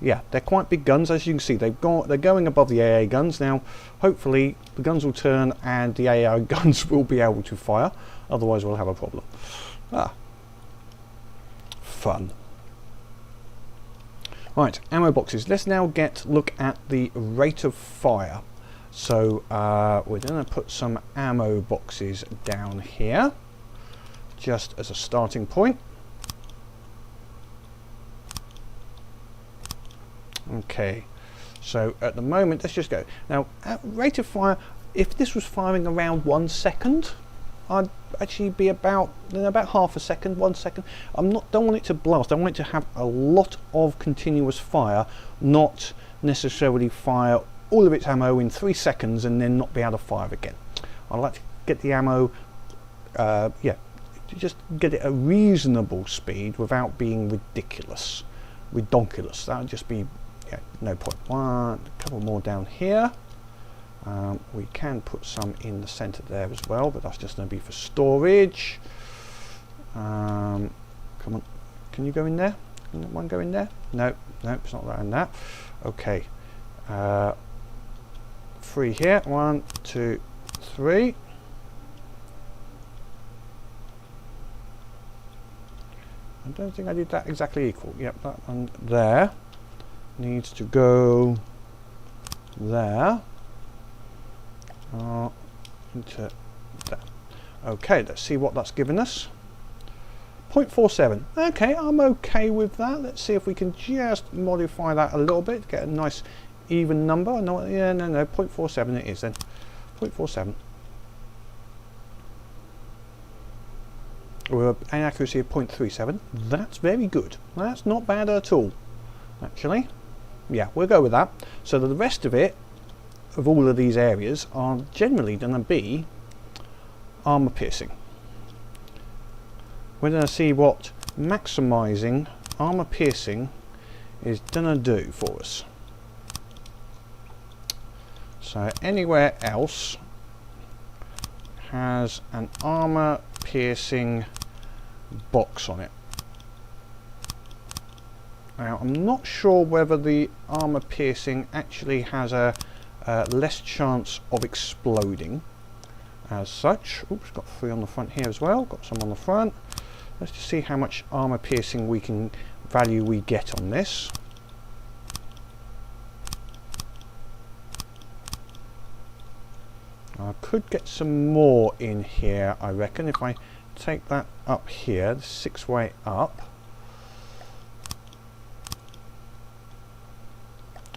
[SPEAKER 1] yeah, they're quite big guns. As you can see, they're going above the AA guns. Now, hopefully, the guns will turn and the AA guns will be able to fire. Otherwise, we'll have a problem. Fun. Right, ammo boxes. Let's now look at the rate of fire. So we're going to put some ammo boxes down here, just as a starting point. Okay, so at the moment, let's just go. Now, at rate of fire, if this was firing around 1 second, I'd actually be about half a second, 1 second. Don't want it to blast. I want it to have a lot of continuous fire, not necessarily fire all of its ammo in 3 seconds and then not be able to fire again. I like to get the ammo, to just get it at a reasonable speed without being ridiculous, redonkulous. That would just be, yeah, no point. A couple more down here. We can put some in the center there as well, but that's just going to be for storage. Come on, can you go in there? Can one go in there? No, it's not that and that. Okay. 3 here. 1, 2, 3. I don't think I did that exactly equal. Yep, that one there needs to go there. Into there. Okay, let's see what that's given us. 0.47. Okay, I'm okay with that. Let's see if we can just modify that a little bit, get a nice even number. No, yeah, no, 0.47 it is then. 0.47. With an accuracy of 0.37. That's very good. That's not bad at all, actually. Yeah, we'll go with that. So the rest of it, of all of these areas, are generally going to be armor piercing. We're going to see what maximizing armor piercing is going to do for us. So anywhere else has an armor piercing box on it. Now I'm not sure whether the armor piercing actually has a less chance of exploding as such. Oops, got 3 on the front here as well, got some on the front. Let's just see how much armor piercing value we get on this. I could get some more in here, I reckon, if I take that up here, the 6-way up.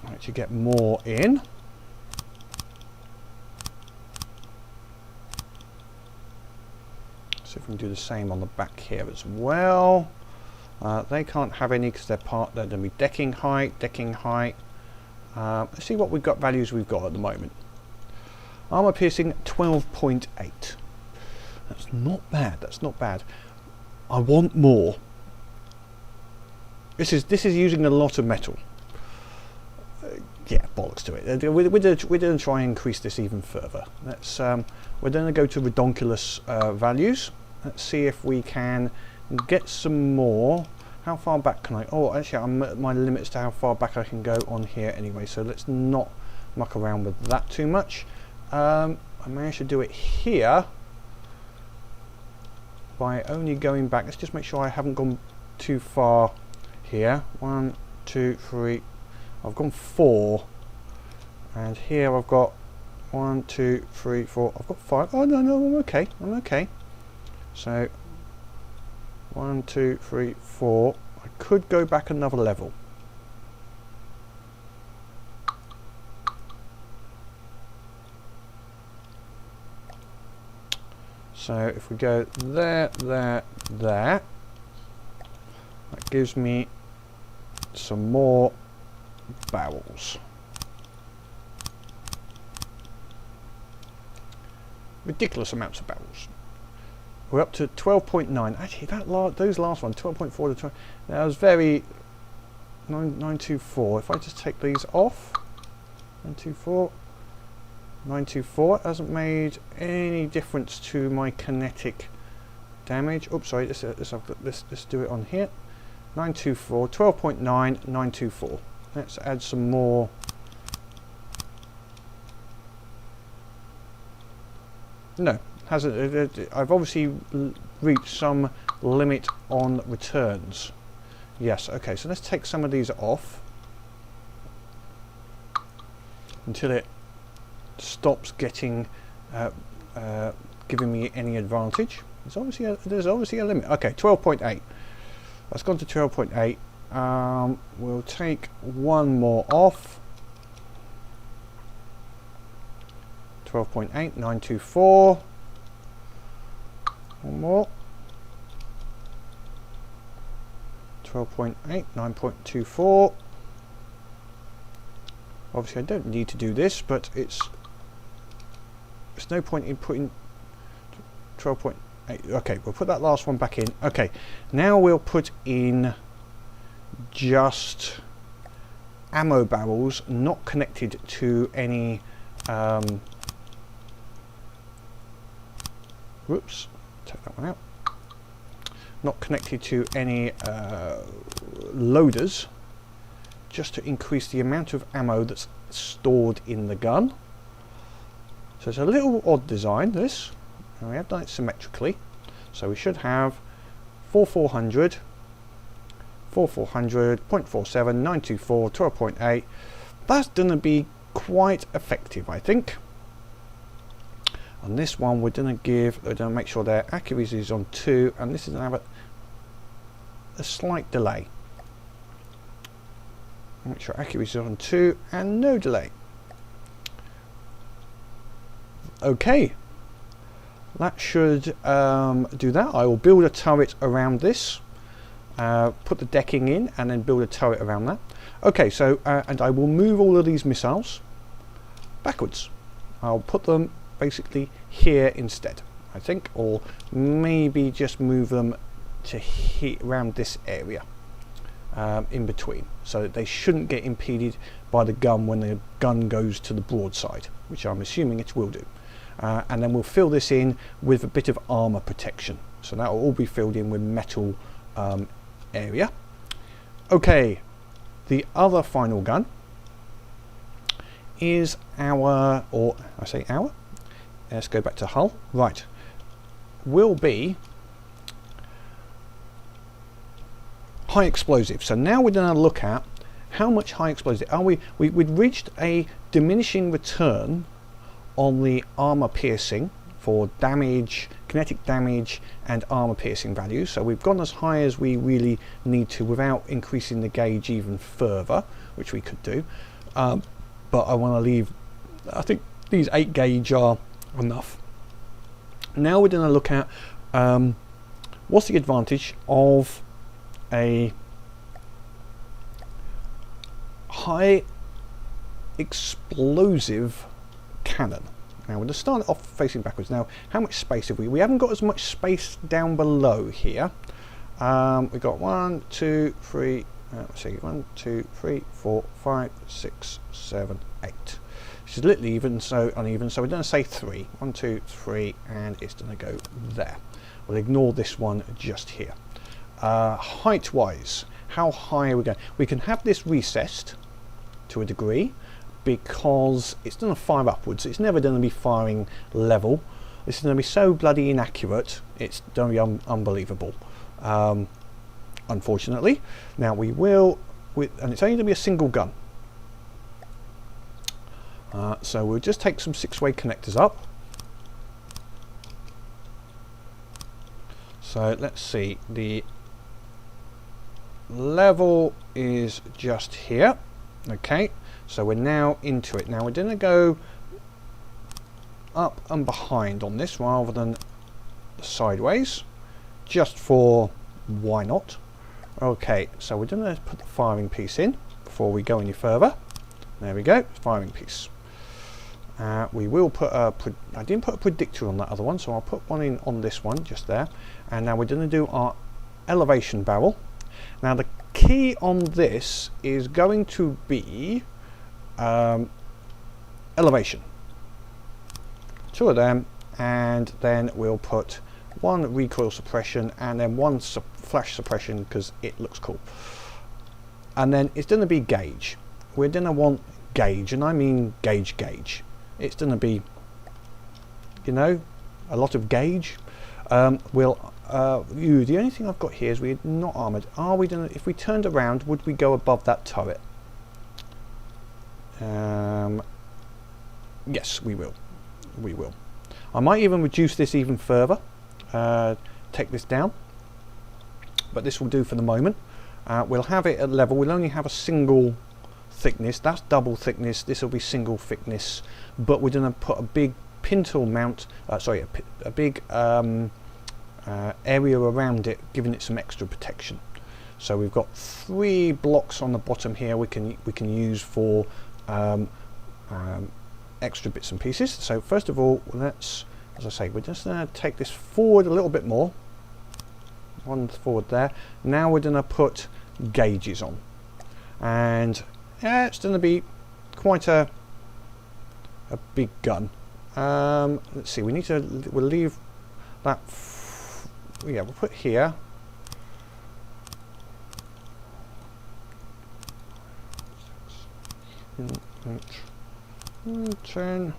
[SPEAKER 1] I actually get more in. See if we can do the same on the back here as well. They can't have any because they're going to be decking height. Let's see what we've got, values we've got at the moment. Armor piercing 12.8. That's not bad. That's not bad. I want more. This is using a lot of metal. Yeah, bollocks to it. We're going to try and increase this even further. Let's. We're going to go to redonkulous values. Let's see if we can get some more. How far back can I? Oh, actually, I'm at my limits to how far back I can go on here anyway. So let's not muck around with that too much. I managed to do it here by only going back. Let's just make sure I haven't gone too far here. 1, 2, 3. I've gone 4, and here I've got 1, 2, 3, 4. I've got 5. Oh no, I'm okay. I'm okay. So 1, 2, 3, 4. I could go back another level. So if we go there, that gives me some more barrels. Ridiculous amounts of barrels. We're up to 12.9. Actually, those last ones, 12.4 to 12. That was very 924. If I just take these off, 924. 924 hasn't made any difference to my kinetic damage. Oops, sorry, let's do it on here. 924, 12.9, 924. Let's add some more. No, hasn't. I've obviously reached some limit on returns. Yes, okay, so let's take some of these off until it stops getting giving me any advantage. There's obviously a limit. Okay, 12.8. That's gone to 12.8. We'll take one more off. 12.8, 924. One more. 12.8, 9.24. Obviously I don't need to do this, but there's no point in putting 12.8. Okay, we'll put that last one back in. Okay, now we'll put in just ammo barrels not connected to any whoops, take that one out. Not connected to any loaders, just to increase the amount of ammo that's stored in the gun. So it's a little odd design, this. And we have done it symmetrically. So we should have 4400, 4400, 0.47, 924, 12.8. That's going to be quite effective, I think. On this one, we're going to make sure their accuracy is on 2, and this is going to have a slight delay. Make sure accuracy is on 2 and no delay. Okay, that should do that. I will build a turret around this, put the decking in, and then build a turret around that. Okay, so and I will move all of these missiles backwards. I'll put them basically here instead, I think, or maybe just move them to here around this area in between, so that they shouldn't get impeded by the gun when the gun goes to the broadside, which I'm assuming it will do. And then we'll fill this in with a bit of armor protection, so that will all be filled in with metal area. Okay, the other final gun is our, or I say our, let's go back to hull, right, will be high explosive. So now we're going to look at how much high explosive are we'd reached a diminishing return on the armor piercing for damage, kinetic damage and armor piercing values. So we've gone as high as we really need to without increasing the gauge even further, which we could do. But I want to leave, I think these 8 gauge are enough. Now we're going to look at what's the advantage of a high explosive cannon. Now we're going to start off facing backwards. Now, how much space have we? We haven't got as much space down below here. We've got 1, 2, 3. Let's see, 1, 2, 3, 4, 5, 6, 7, 8. Which is a little even, so uneven. So we're going to say 3. 1, 2, 3, and it's going to go there. We'll ignore this one just here. Height-wise, how high are we going? We can have this recessed to a degree, because it's going to fire upwards. It's never going to be firing level. This is going to be so bloody inaccurate, it's going to be unbelievable, unfortunately. Now we will, and it's only going to be a single gun. So we'll just take some 6-way connectors up. So let's see, the level is just here. Okay, so we're now into it. Now we're going to go up and behind on this rather than sideways, just for why not. Okay, so we're going to put the firing piece in before we go any further. There we go, firing piece. We will put a, I didn't put a predictor on that other one, so I'll put one in on this one just there. And now we're going to do our elevation barrel. Now the key on this is going to be elevation. 2 of them, and then we'll put one recoil suppression, and then one flash suppression because it looks cool. And then it's going to be gauge. We're going to want gauge, and I mean gauge. It's going to be, you know, a lot of gauge. The only thing I've got here is we're not armoured. Are we going to, if we turned around, would we go above that turret? Yes, we will. We will. I might even reduce this even further. Take this down. But this will do for the moment. We'll have it at level. We'll only have a single thickness. That's double thickness. This will be single thickness. But we're going to put a big pintle mount. A big area around it, giving it some extra protection. So we've got 3 blocks on the bottom here. We can use for extra bits and pieces. So first of all, let's, as I say, we're just going to take this forward a little bit more. One forward there. Now we're going to put gauges on, and yeah, it's going to be quite a big gun. Let's see. We'll leave that. Yeah, we'll put here. Inch. 10,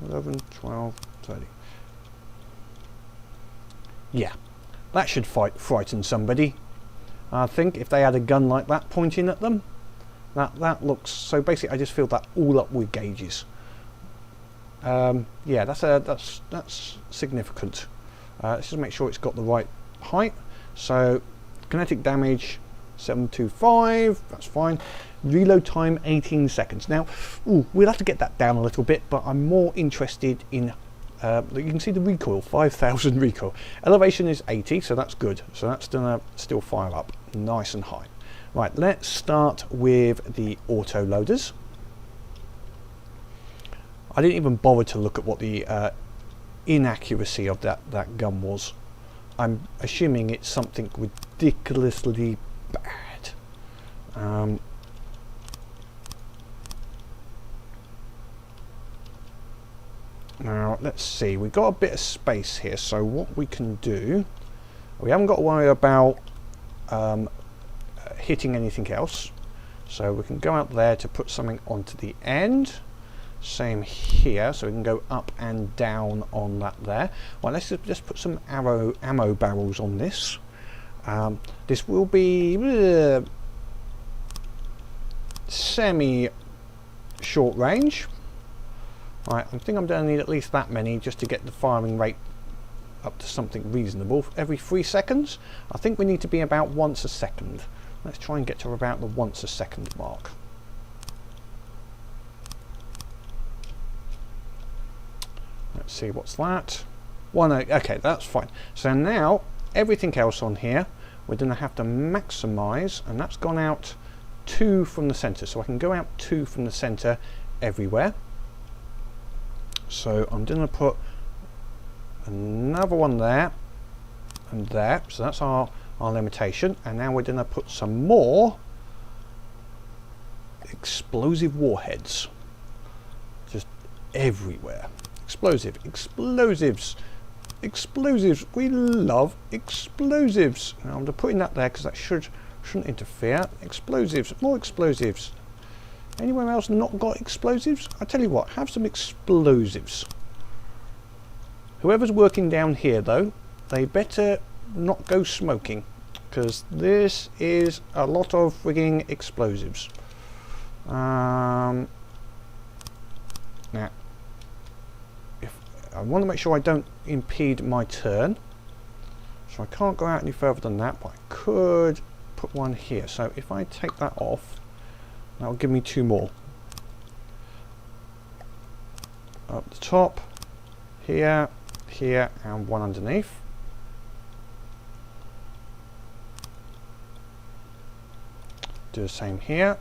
[SPEAKER 1] 11, 12, 30. Yeah, that should frighten somebody. I think if they had a gun like that pointing at them, that looks. So basically, I just filled that all up with gauges. Yeah, that's significant. Let's just make sure it's got the right height. So kinetic damage 725. That's fine. Reload time 18 seconds. Now, we'll have to get that down a little bit, but I'm more interested in, you can see the recoil, 5,000 recoil. Elevation is 80, so that's good. So that's gonna still fire up nice and high. Right, let's start with the auto loaders. I didn't even bother to look at what the inaccuracy of that gun was. I'm assuming it's something ridiculously bad. Now let's see, we've got a bit of space here, so what we can do, we haven't got to worry about hitting anything else, so we can go out there to put something onto the end. Same here, so we can go up and down on that there. Well, let's just put some ammo barrels on this. This will be semi short range. Right, I think I'm going to need at least that many just to get the firing rate up to something reasonable. Every 3 seconds, I think we need to be about once a second. Let's try and get to about the once a second mark. Let's see, what's that? Okay, that's fine. So now everything else on here we're going to have to maximize, and that's gone out 2 from the center, so I can go out 2 from the center everywhere. So I'm going to put another one there and there, so that's our limitation. And now we're going to put some more explosive warheads just everywhere. Explosives, we love explosives. Now I'm just putting that there because that shouldn't interfere. Explosives, more explosives. Anywhere else not got explosives? I tell you what, have some explosives. Whoever's working down here though, they better not go smoking, because this is a lot of frigging explosives. Now, if I want to make sure I don't impede my turn, so I can't go out any further than that, but I could put one here. So if I take that off, that'll give me 2 more. Up the top, here, here, and one underneath. Do the same here.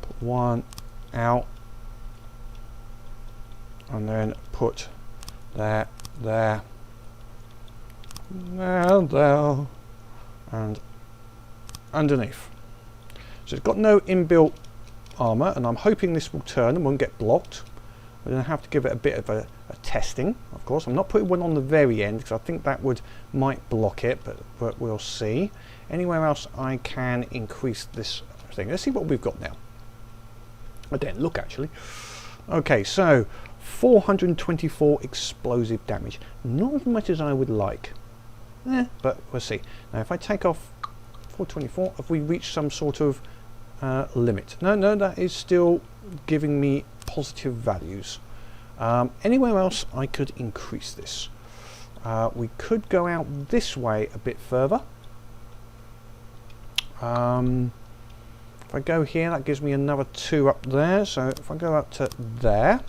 [SPEAKER 1] Put one out, and then put there, there, there, and underneath. So it's got no inbuilt armor, and I'm hoping this will turn and won't get blocked. We're going to have to give it a bit of a testing, of course. I'm not putting one on the very end because I think that might block it, but we'll see. Anywhere else I can increase this thing. Let's see what we've got now. I didn't look actually. Okay, so 424 explosive damage. Not as much as I would like. But we'll see. Now if I take off 424, have we reached some sort of limit? No, that is still giving me positive values. Anywhere else I could increase this. We could go out this way a bit further. If I go here, that gives me another 2 up there. So if I go up to there,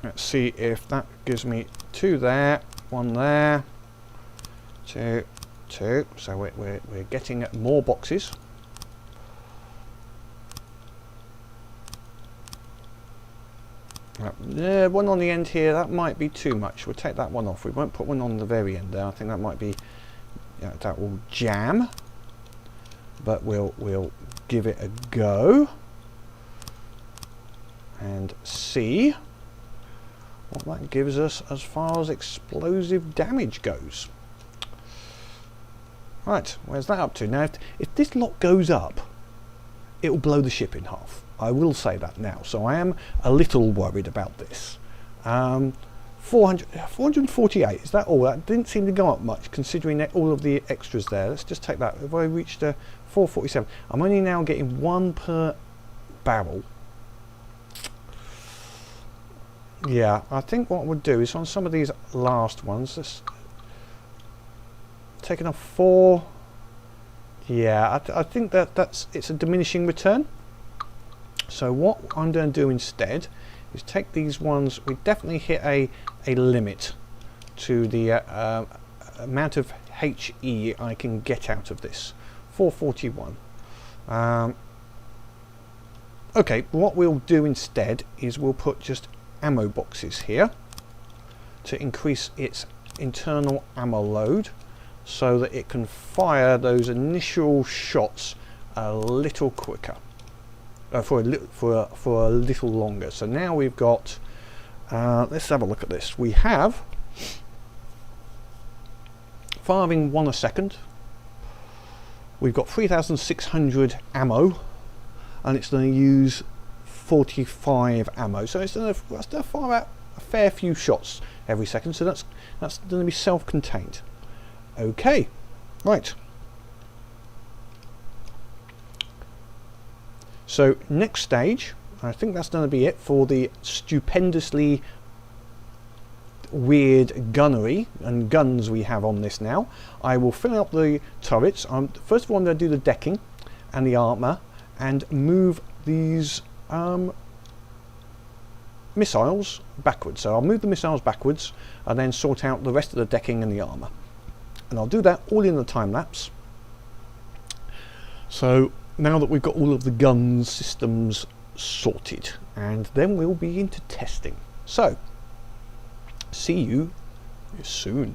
[SPEAKER 1] let's see if that gives me 2 there, 1 there, 2, 2. So we're getting more boxes. Yeah, one on the end here, that might be too much. We'll take that one off. We won't put one on the very end there. I think that might be, yeah, that will jam. But we'll give it a go and see what that gives us as far as explosive damage goes. Right, where's that up to? Now, if this lot goes up, it will blow the ship in half. I will say that now. So I am a little worried about this. 448, is that all? That didn't seem to go up much considering all of the extras there. Let's just take that. If I reached 447, I'm only now getting 1 per barrel. Yeah, I think what we'll do is on some of these last ones, let's taking off 4. Yeah, I think it's a diminishing return. So what I'm going to do instead is take these ones. We definitely hit a limit to the amount of HE I can get out of this. 441. Okay, what we'll do instead is we'll put just ammo boxes here to increase its internal ammo load so that it can fire those initial shots a little quicker. For a little longer. So now we've got, let's have a look at this. We have firing 1 a second. We've got 3,600 ammo, and it's going to use 45 ammo. So it's going to fire out a fair few shots every second. So that's going to be self-contained. Okay, right. So next stage, I think that's going to be it for the stupendously weird gunnery and guns we have on this now. I will fill up the turrets. First of all, I'm going to do the decking and the armour and move these missiles backwards. So I'll move the missiles backwards and then sort out the rest of the decking and the armour. And I'll do that all in the time lapse. So now that we've got all of the gun systems sorted, and then we'll be into testing. So, see you soon.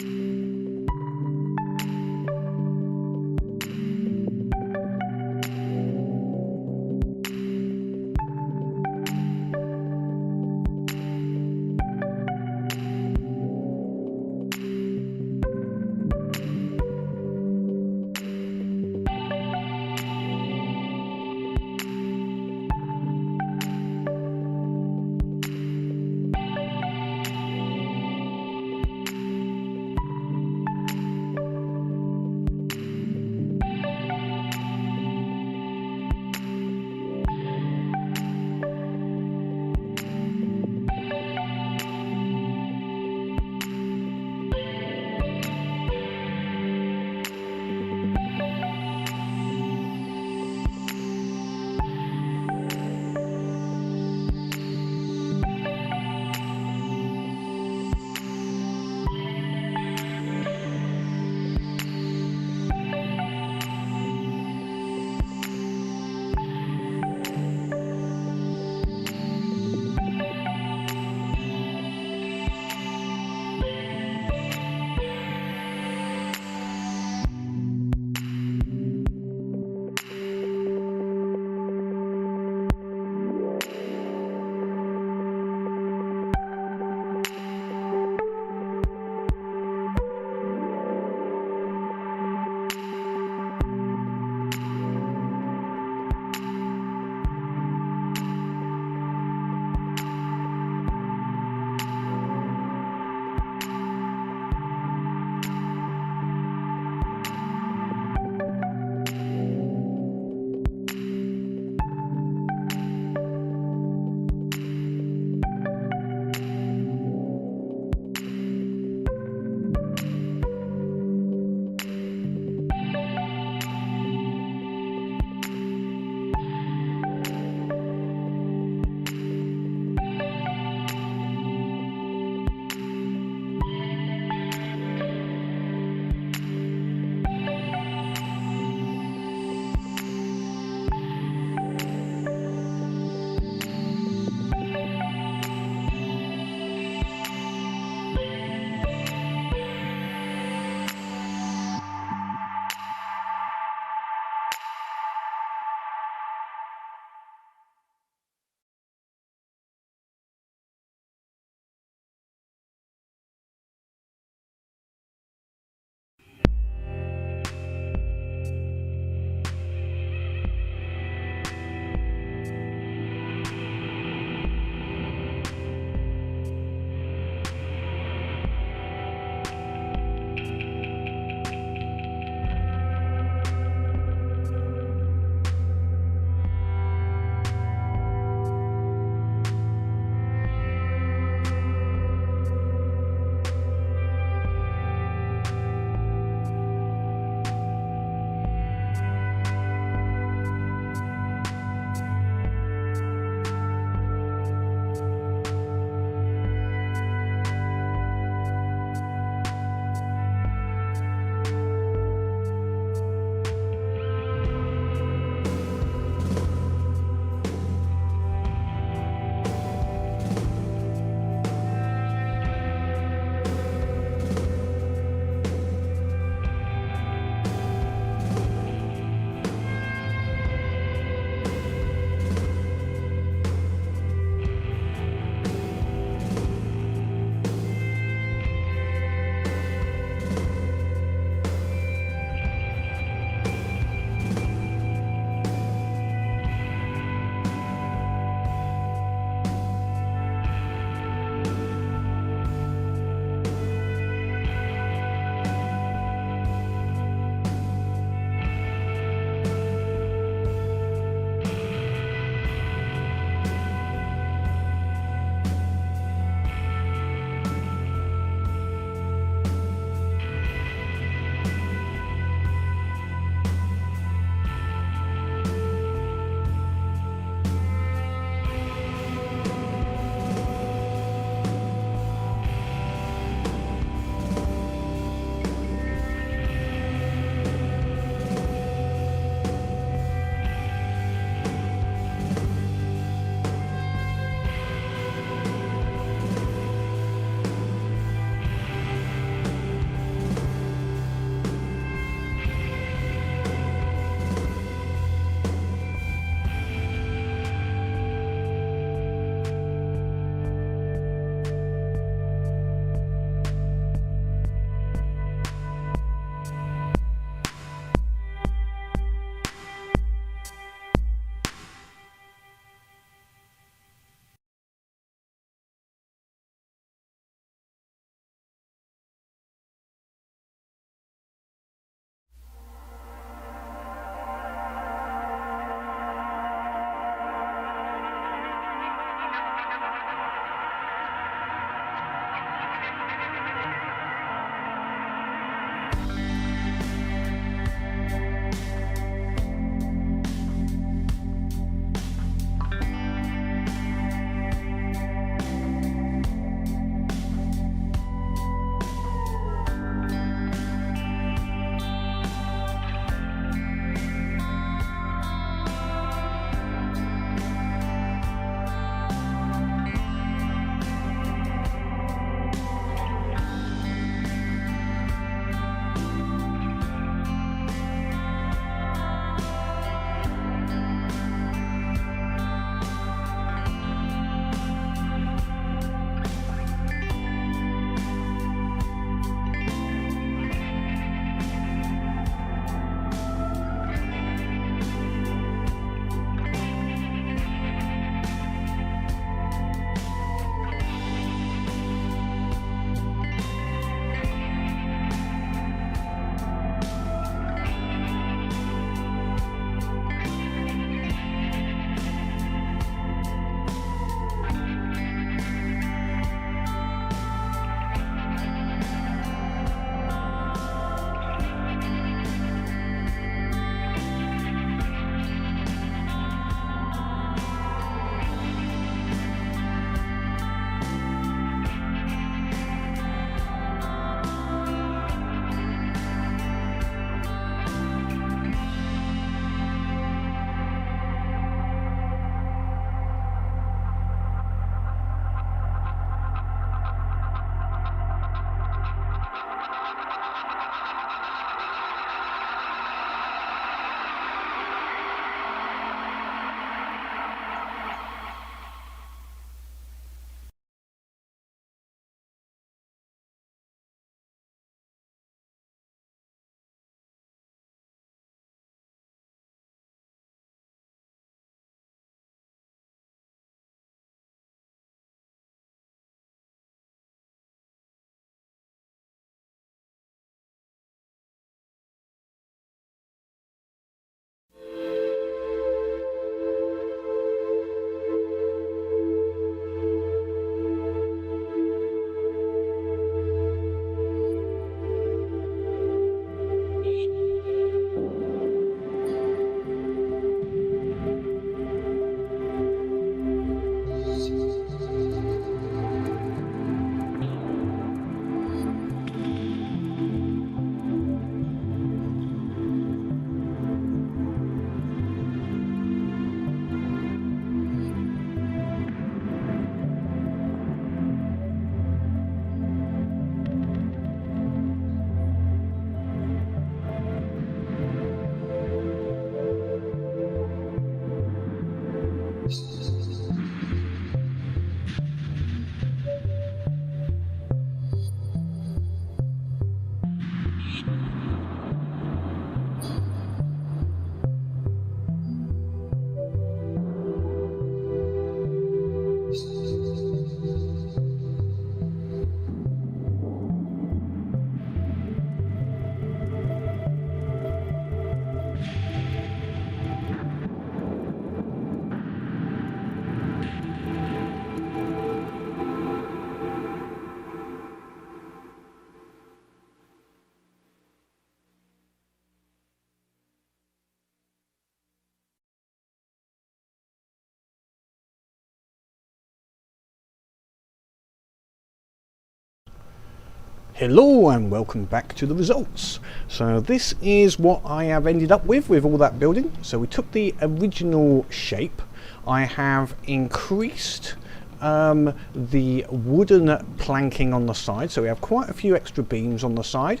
[SPEAKER 1] Hello and welcome back to the results. So this is what I have ended up with all that building. So we took the original shape. I have increased the wooden planking on the side, so we have quite a few extra beams on the side,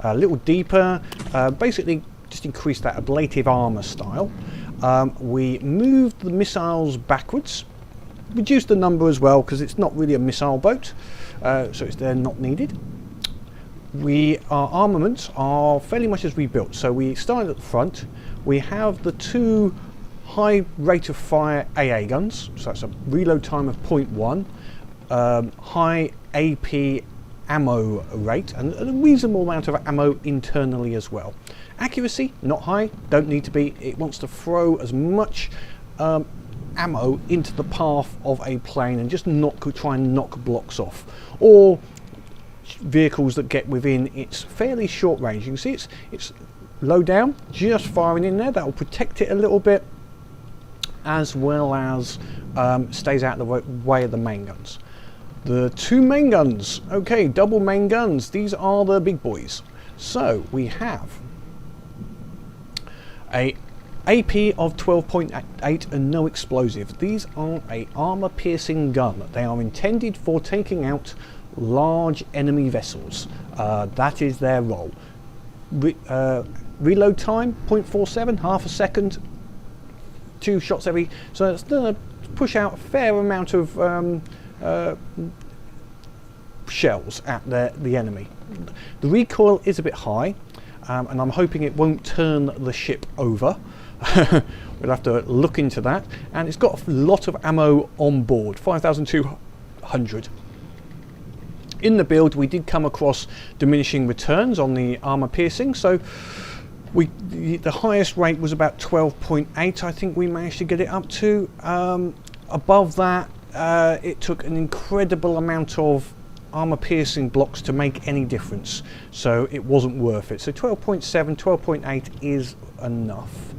[SPEAKER 1] a little deeper, basically just increased that ablative armor style. We moved the missiles backwards, reduced the number as well because it's not really a missile boat, so they're not needed. Our armaments are fairly much as we built. So we started at the front. We have the two high rate of fire AA guns, so that's a reload time of 0.1, high AP ammo rate, and a reasonable amount of ammo internally as well. Accuracy, not high, don't need to be. It wants to throw as much ammo into the path of a plane and just try and knock blocks off, or vehicles that get within its fairly short range. You can see it's low down, just firing in there. That will protect it a little bit, as well as stays out of the way of the main guns. The two main guns, okay, double main guns, these are the big boys. So we have a AP of 12.8 and no explosive. These are a armor piercing gun. They are intended for taking out large enemy vessels. That is their role. Reload time 0.47, half a second, 2 shots every, so it's going to push out a fair amount of shells at the enemy. The recoil is a bit high, and I'm hoping it won't turn the ship over. We'll have to look into that. And it's got a lot of ammo on board, 5,200. In the build we did come across diminishing returns on the armor piercing, so the highest rate was about 12.8. I think we managed to get it up to. Above that, it took an incredible amount of armor piercing blocks to make any difference, so it wasn't worth it. So 12.7, 12.8 is enough.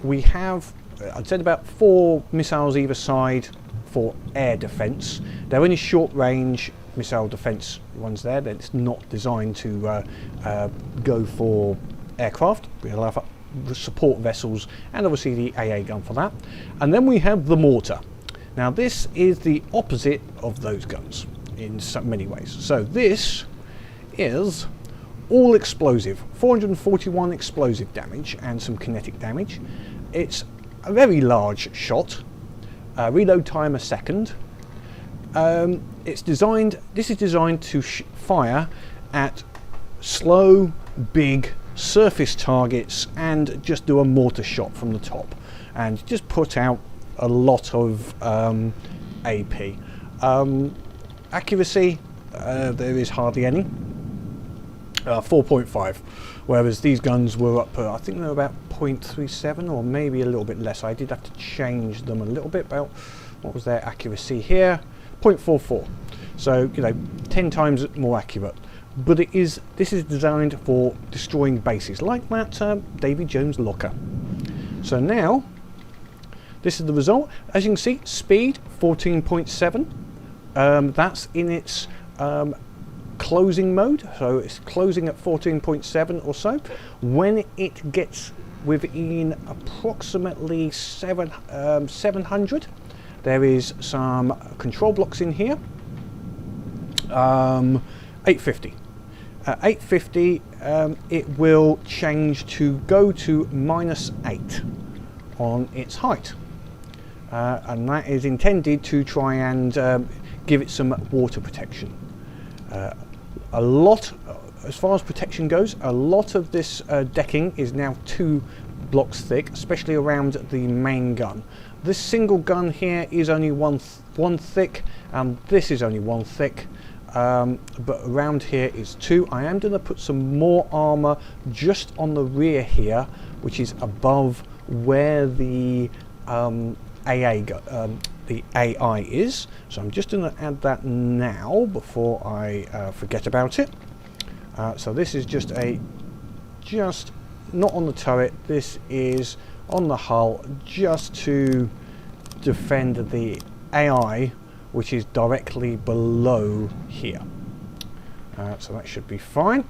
[SPEAKER 1] We have, I'd said, about 4 missiles either side for air defense. They're only short range missile defense ones there. It's not designed to go for aircraft. We'll have support vessels and obviously the AA gun for that. And then we have the mortar. Now this is the opposite of those guns in so many ways. So this is all explosive, 441 explosive damage and some kinetic damage. It's a very large shot. Reload time a second. This is designed to fire at slow, big surface targets and just do a mortar shot from the top and just put out a lot of AP. Accuracy, there is hardly any. 4.5, whereas these guns were up, I think they're about 0.37 or maybe a little bit less. I did have to change them a little bit. About, what was their accuracy here? 0.44. So 10 times more accurate. But this is designed for destroying bases like that Davy Jones locker. So now this is the result. As you can see, speed 14.7. That's in its closing mode, so it's closing at 14.7 or so. When it gets within approximately 700, there is some control blocks in here. 850. 850, it will change to go to -8 on its height, and that is intended to try and give it some water protection. A lot, as far as protection goes, a lot of this decking is now 2 blocks thick, especially around the main gun. This single gun here is only one thick, and this is only 1 thick, but around here is 2. I am going to put some more armor just on the rear here, which is above where the the AI is. So I'm just going to add that now before I forget about it. So this is just not on the turret, this is on the hull, just to defend the AI, which is directly below here. So that should be fine.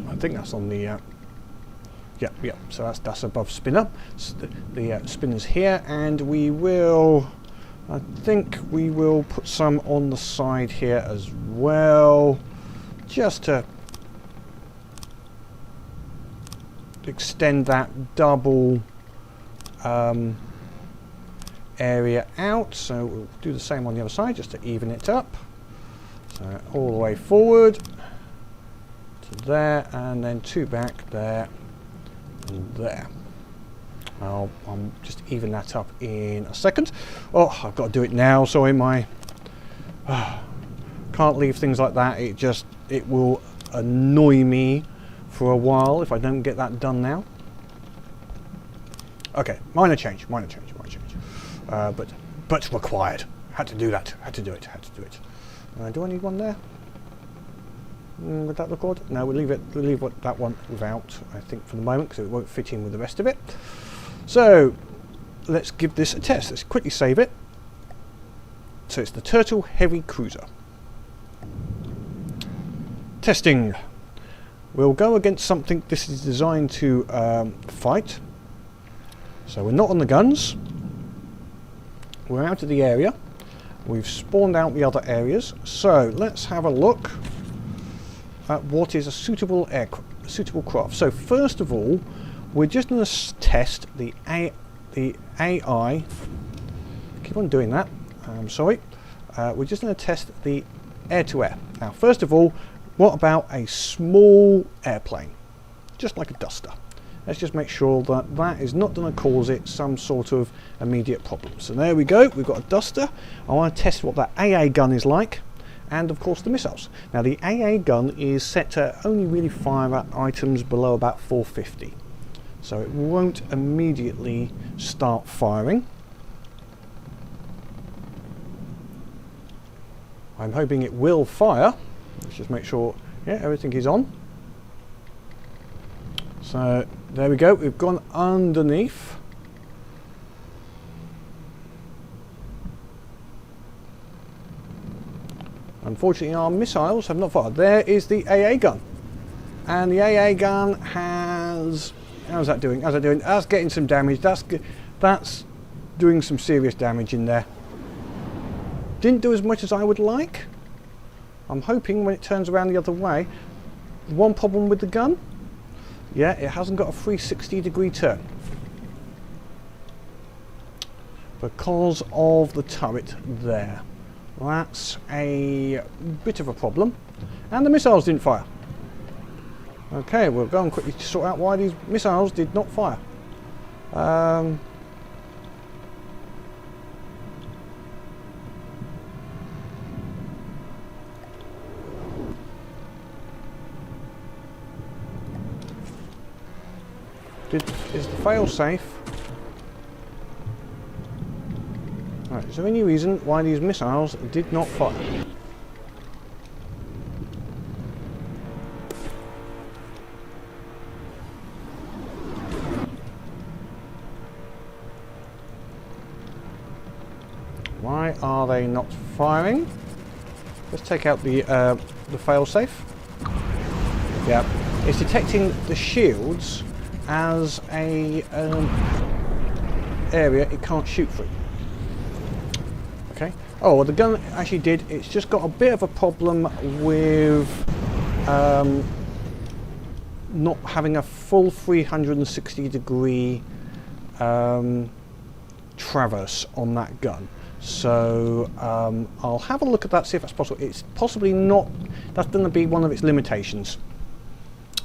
[SPEAKER 1] I think that's on the yeah, so that's above spinner. So the spinner's here, and I think we will put some on the side here as well, just to extend that double area out. So we'll do the same on the other side just to even it up. So all the way forward to there, and then 2 back there and there. I'll just even that up in a second. Oh, I've got to do it now. Sorry, can't leave things like that. It will annoy me for a while if I don't get that done now. Okay, minor change. But required. Had to do that. Had to do it. Do I need one there? Would that look odd? No, we'll leave that one without, I think, for the moment, because it won't fit in with the rest of it. So let's give this a test. Let's quickly save it. So it's the Turtle Heavy Cruiser. Testing. We'll go against something this is designed to fight. So we're not on the guns. We're out of the area. We've spawned out the other areas. So let's have a look at what is a suitable craft. So first of all, we're just going to test the AI. Keep on doing that. I'm sorry. We're just going to test the air-to-air. Now, first of all, what about a small airplane, just like a duster? Let's just make sure that that is not going to cause it some sort of immediate problem. So there we go. We've got a duster. I want to test what that AA gun is like, and of course the missiles. Now the AA gun is set to only really fire at items below about 450. So it won't immediately start firing. I'm hoping it will fire. Let's just make sure, yeah, everything is on. So there we go, we've gone underneath. Unfortunately our missiles have not fired. There is the AA gun. And the AA gun has... How's that doing? That's getting some damage. That's doing some serious damage in there. Didn't do as much as I would like. I'm hoping when it turns around the other way. One problem with the gun? Yeah, it hasn't got a 360-degree turn. Because of the turret there. That's a bit of a problem. And the missiles didn't fire. Okay, we'll go and quickly sort out why these missiles did not fire. Is the fail-safe? Right, is there any reason why these missiles did not fire? Why are they not firing? Let's take out the fail-safe. Yeah, it's detecting the shields as a area it can't shoot through. Okay. Oh, well, the gun actually did. It's just got a bit of a problem with not having a full 360-degree traverse on that gun. So I'll have a look at that, see if that's possible. It's possibly not. That's going to be one of its limitations,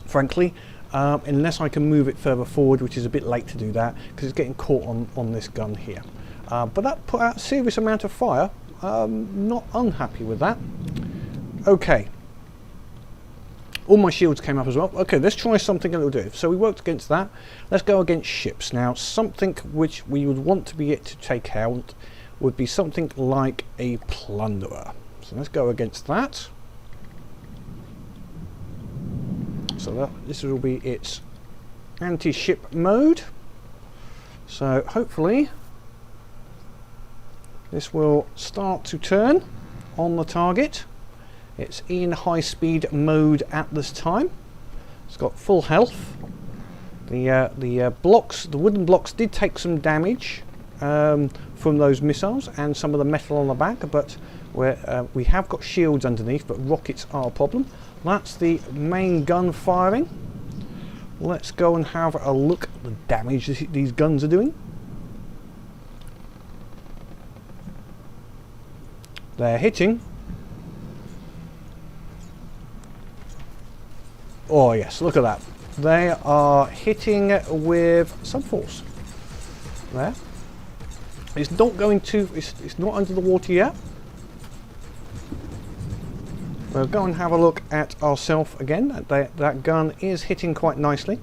[SPEAKER 1] frankly. Unless I can move it further forward, which is a bit late to do that because it's getting caught on this gun here. But that put out a serious amount of fire. Not unhappy with that. Okay. All my shields came up as well. Okay, let's try something a little different. So we worked against that. Let's go against ships. Now, something which we would want to be able to take out would be something like a plunderer. So let's go against that. So this will be its anti-ship mode. So hopefully this will start to turn on the target It's in high speed mode at this time. It's got full health. The blocks, the wooden blocks, did take some damage from those missiles and some of the metal on the back, but we have got shields underneath, but rockets are a problem. That's the main gun firing. Let's go and have a look at the damage these guns are doing. They're hitting. Oh yes, look at that. They are hitting with some force. There. It's not going to, it's not under the water yet. We'll go and have a look at ourselves again. That gun is hitting quite nicely.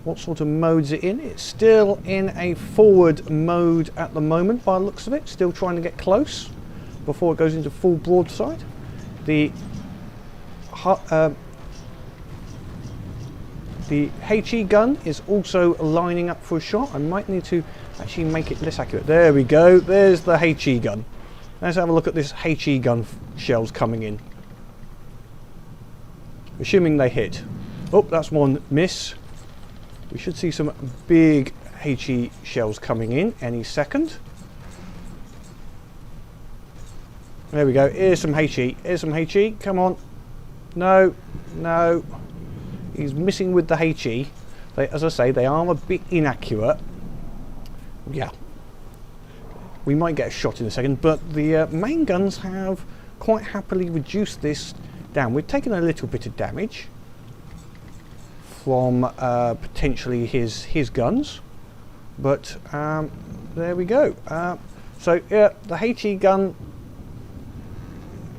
[SPEAKER 1] What sort of mode is it in? It's still in a forward mode at the moment by the looks of it. Still trying to get close before it goes into full broadside. The HE gun is also lining up for a shot. I might need to actually make it less accurate. There we go. There's the HE gun. Let's have a look at this HE gun shells coming in. Assuming they hit. Oh, that's one miss. We should see some big HE shells coming in any second. There we go. Here's some HE. Here's some HE. Come on. No. No. He's missing with the HE. As I say, they are a bit inaccurate. Yeah. We might get a shot in a second, but the main guns have quite happily reduced this down. We've taken a little bit of damage from potentially his guns, but there we go. So yeah, the HE gun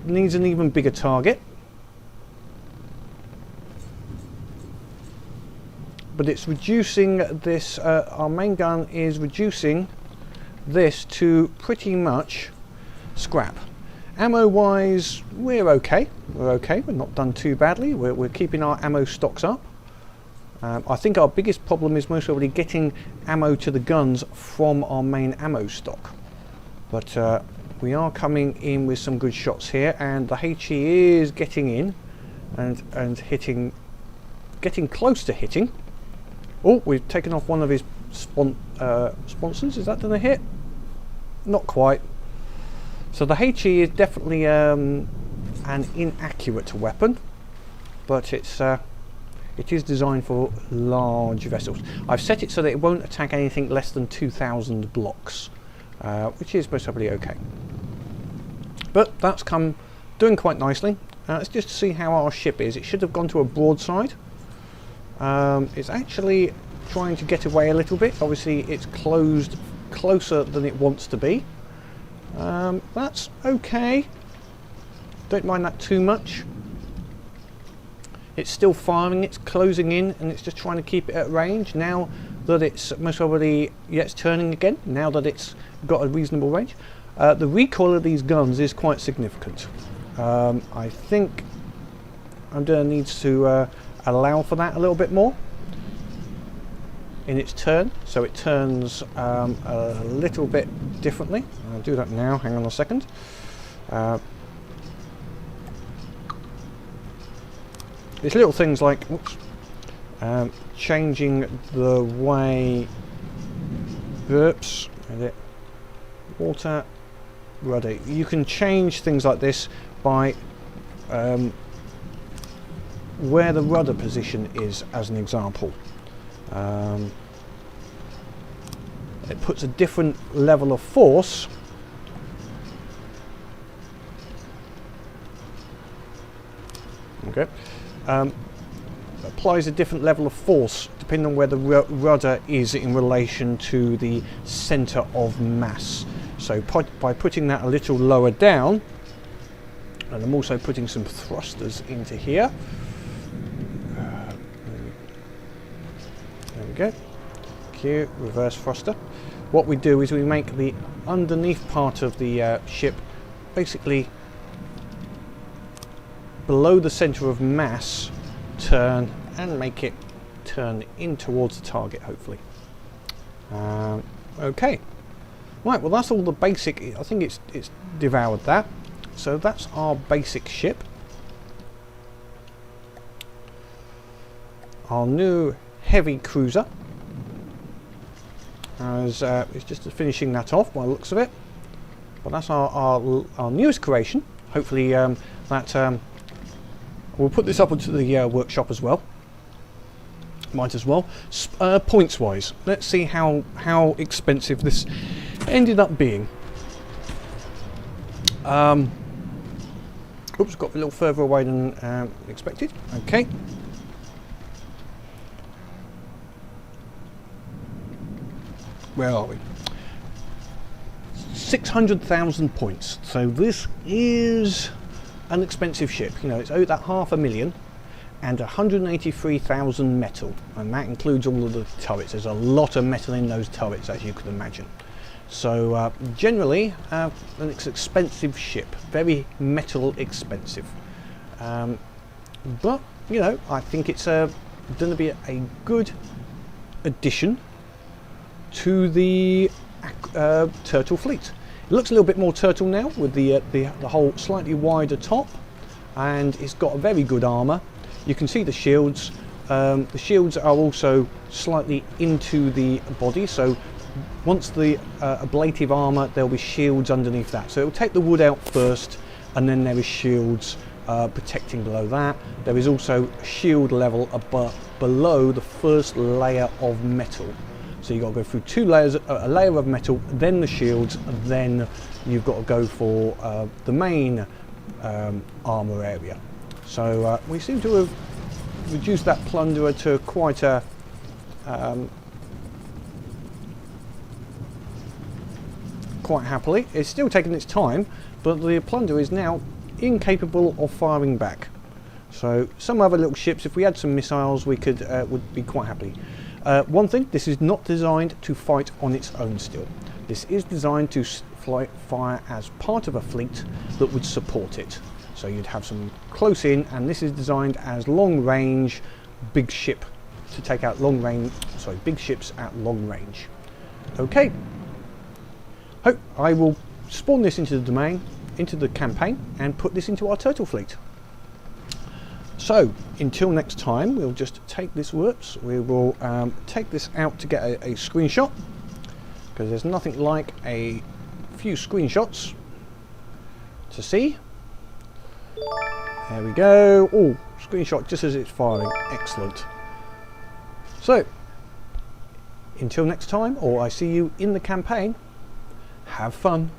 [SPEAKER 1] needs an even bigger target, but it's reducing this. Our main gun is reducing this to pretty much scrap. Ammo wise, we're okay. We're not done too badly. We're keeping our ammo stocks up. I think our biggest problem is most probably getting ammo to the guns from our main ammo stock. But we are coming in with some good shots here, and the HE is getting in and hitting, getting close to hitting. Oh, we've taken off one of his sponsors. Is that going to hit? Not quite. So the HE is definitely an inaccurate weapon, but it is designed for large vessels. I've set it so that it won't attack anything less than 2,000 blocks, which is most probably okay. But that's come doing quite nicely. Let's just see how our ship is. It should have gone to a broadside. It's actually trying to get away a little bit. Obviously it's closed closer than it wants to be. That's okay. Don't mind that too much. It's still firing, it's closing in, and it's just trying to keep it at range. Now that it's most probably, yeah, it's turning again, now that it's got a reasonable range. The recoil of these guns is quite significant. I think I'm going to need to allow for that a little bit more in its turn, so it turns a little bit differently. I'll do that now, hang on a second. It's little things like changing the way, water, rudder. You can change things like this by where the rudder position is, as an example. It puts a different level of force applies a different level of force depending on where the rudder is in relation to the center of mass. So by putting that a little lower down, and I'm also putting some thrusters into here. There we go. Q, reverse thruster. What we do is we make the underneath part of the ship basically below the center of mass turn and make it turn in towards the target, hopefully. Okay. Right, well that's all the basic. I think it's devoured that. So that's our basic ship. our new heavy cruiser. As it's just finishing that off by the looks of it. But that's our newest creation. Hopefully we'll put this up onto the workshop as well. Might as well. Points wise, let's see how expensive this ended up being. Oops, got a little further away than expected. Okay. Where are we? 600,000 points. So this is an expensive ship. You know, it's owed that 500,000 and 183,000 metal, and that includes all of the turrets. There's a lot of metal in those turrets, as you can imagine. So generally, an expensive ship, very metal expensive. But you know, I think it's going to be a good addition to the turtle fleet. It looks a little bit more turtle now with the whole slightly wider top, and it's got a very good armour. You can see the shields. The shields are also slightly into the body, so once the ablative armour, there'll be shields underneath that. So it'll take the wood out first, and then there is shields protecting below that. There is also a shield level below the first layer of metal. So you've got to go through two layers, a layer of metal, then the shields, and then you've got to go for the main armour area. So we seem to have reduced that plunderer to quite a quite happily. It's still taking its time, but the plunderer is now incapable of firing back. So some other little ships, if we had some missiles, we could would be quite happy. One thing, this is not designed to fight on its own still. This is designed to fire as part of a fleet that would support it. So you'd have some close in, and this is designed as long range, big ship to take out big ships at long range. Okay. Hope I will spawn this into the domain, into the campaign, and put this into our turtle fleet. So until next time, we'll just take this. We will take this out to get a screenshot, because there's nothing like a few screenshots to see. There we go. Oh, screenshot just as it's firing. Excellent. So until next time, or I see you in the campaign, have fun.